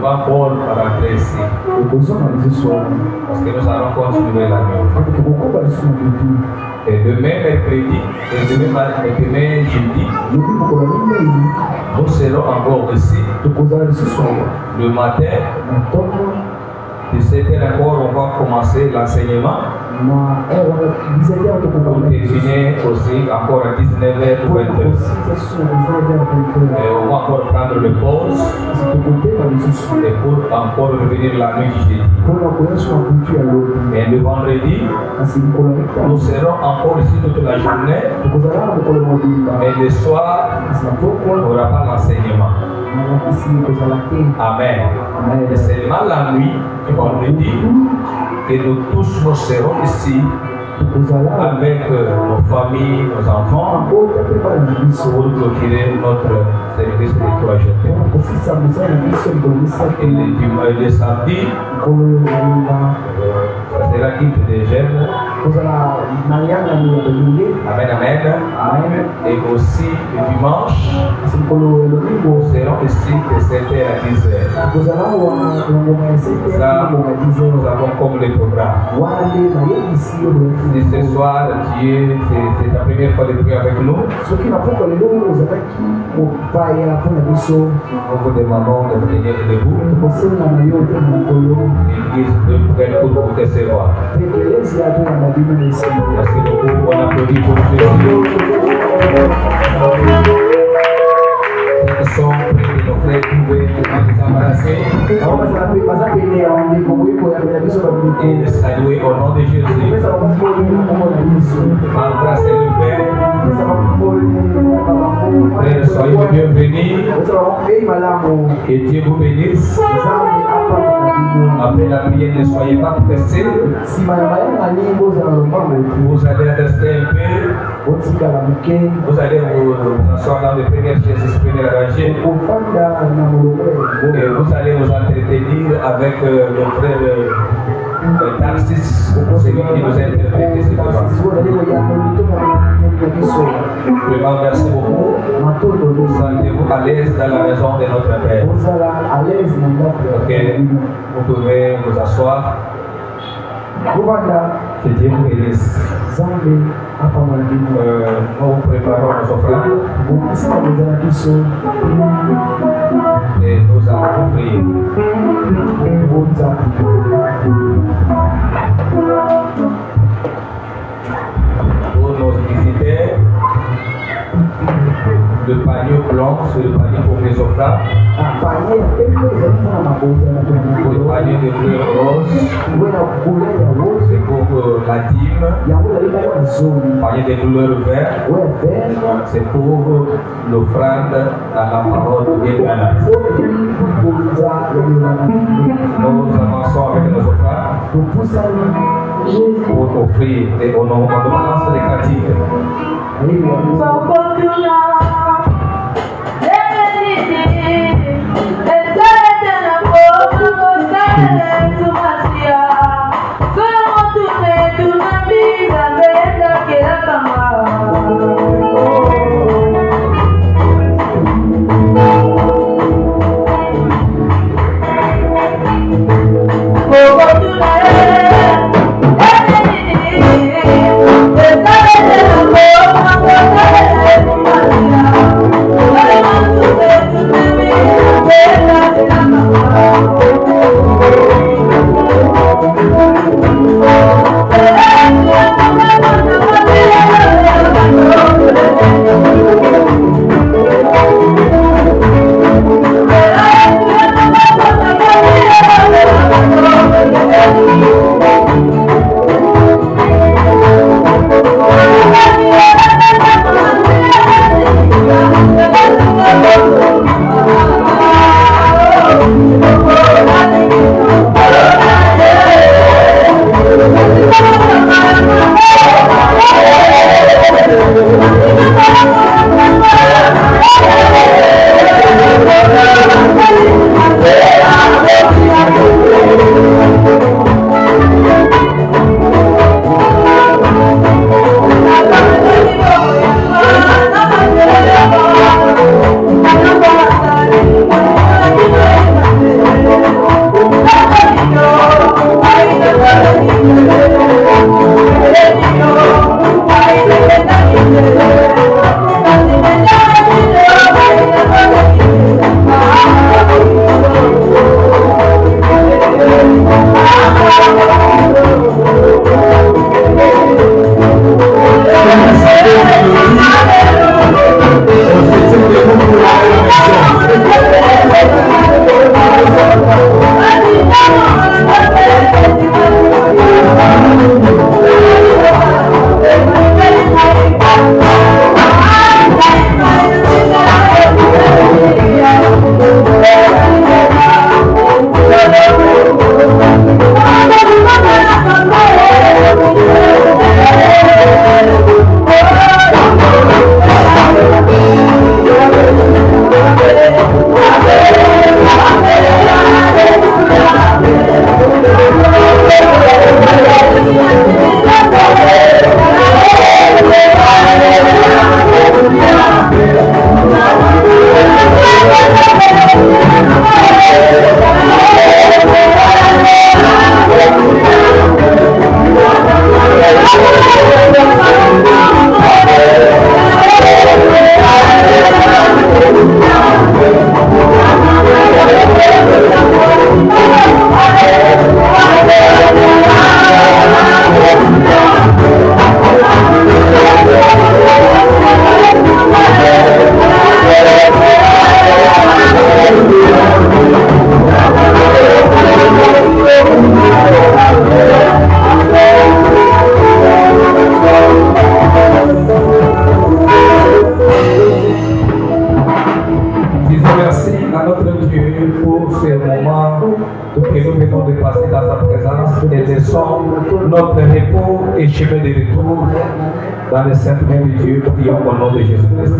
vas encore rentrer ici. Parce que nous allons continuer la nuit. Et demain mercredi et demain jeudi, nous serons encore ici. Le matin, de 7h encore, on va commencer l'enseignement. On terminer aussi encore à 19h ou 20h. Et on va encore prendre le pause et pour encore revenir la nuit du jeudi. Et le vendredi, nous serons encore ici toute la journée. Mais le soir, on n'aura pas l'enseignement. Amen. Et seulement la nuit du vendredi que nous tous nous serons ici avec nos familles, nos enfants pour clôturer notre service de 3 jours. Et le samedi, ça sera quitte des jeunes. Amen, amen. Et aussi le dimanche, nous serons ici de 7h à 10h. Ça, nous avons comme le programme. Et ce soir, c'est ta première fois de prier avec nous. Nous vous demandons de venir debout. L'église de pour vous recevoir. Merci beaucoup, on applaudit pour Jésus. Ce sont nos frères qui pouvaient nous embrasser et les saluer au nom de Jésus. Embrassez le frère. Frères, soyez bienvenus. Que Dieu vous bénisse. Après la prière, ne soyez pas pressés. Vous allez rester un peu. Vous allez vous asseoir dans les premières chaises, premières rangées. Et vous allez vous entretenir avec le frère Tarsis, celui qui nous a interprété cette fois. Vraiment, merci beaucoup. Sentez-vous à l'aise dans la maison de notre Père. Ok, vous pouvez vous asseoir. Que Dieu nous bénisse. Nous préparons nos offrandes et nous allons prier. Pour nos visiteurs, le panier blanc, c'est le panier pour les offrandes. Pour le panier de fleurs roses, c'est pour la dîme. Panier de couleur vert, c'est pour l'offrande à la parole et à la Nous avançons avec nos offrandes pour offrir et on commence les cantiques. Notre repos et chemin de retour dans le Saint-Nom de Dieu, prions au nom de Jésus-Christ.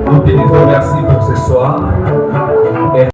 Nous te disons merci pour ce soir.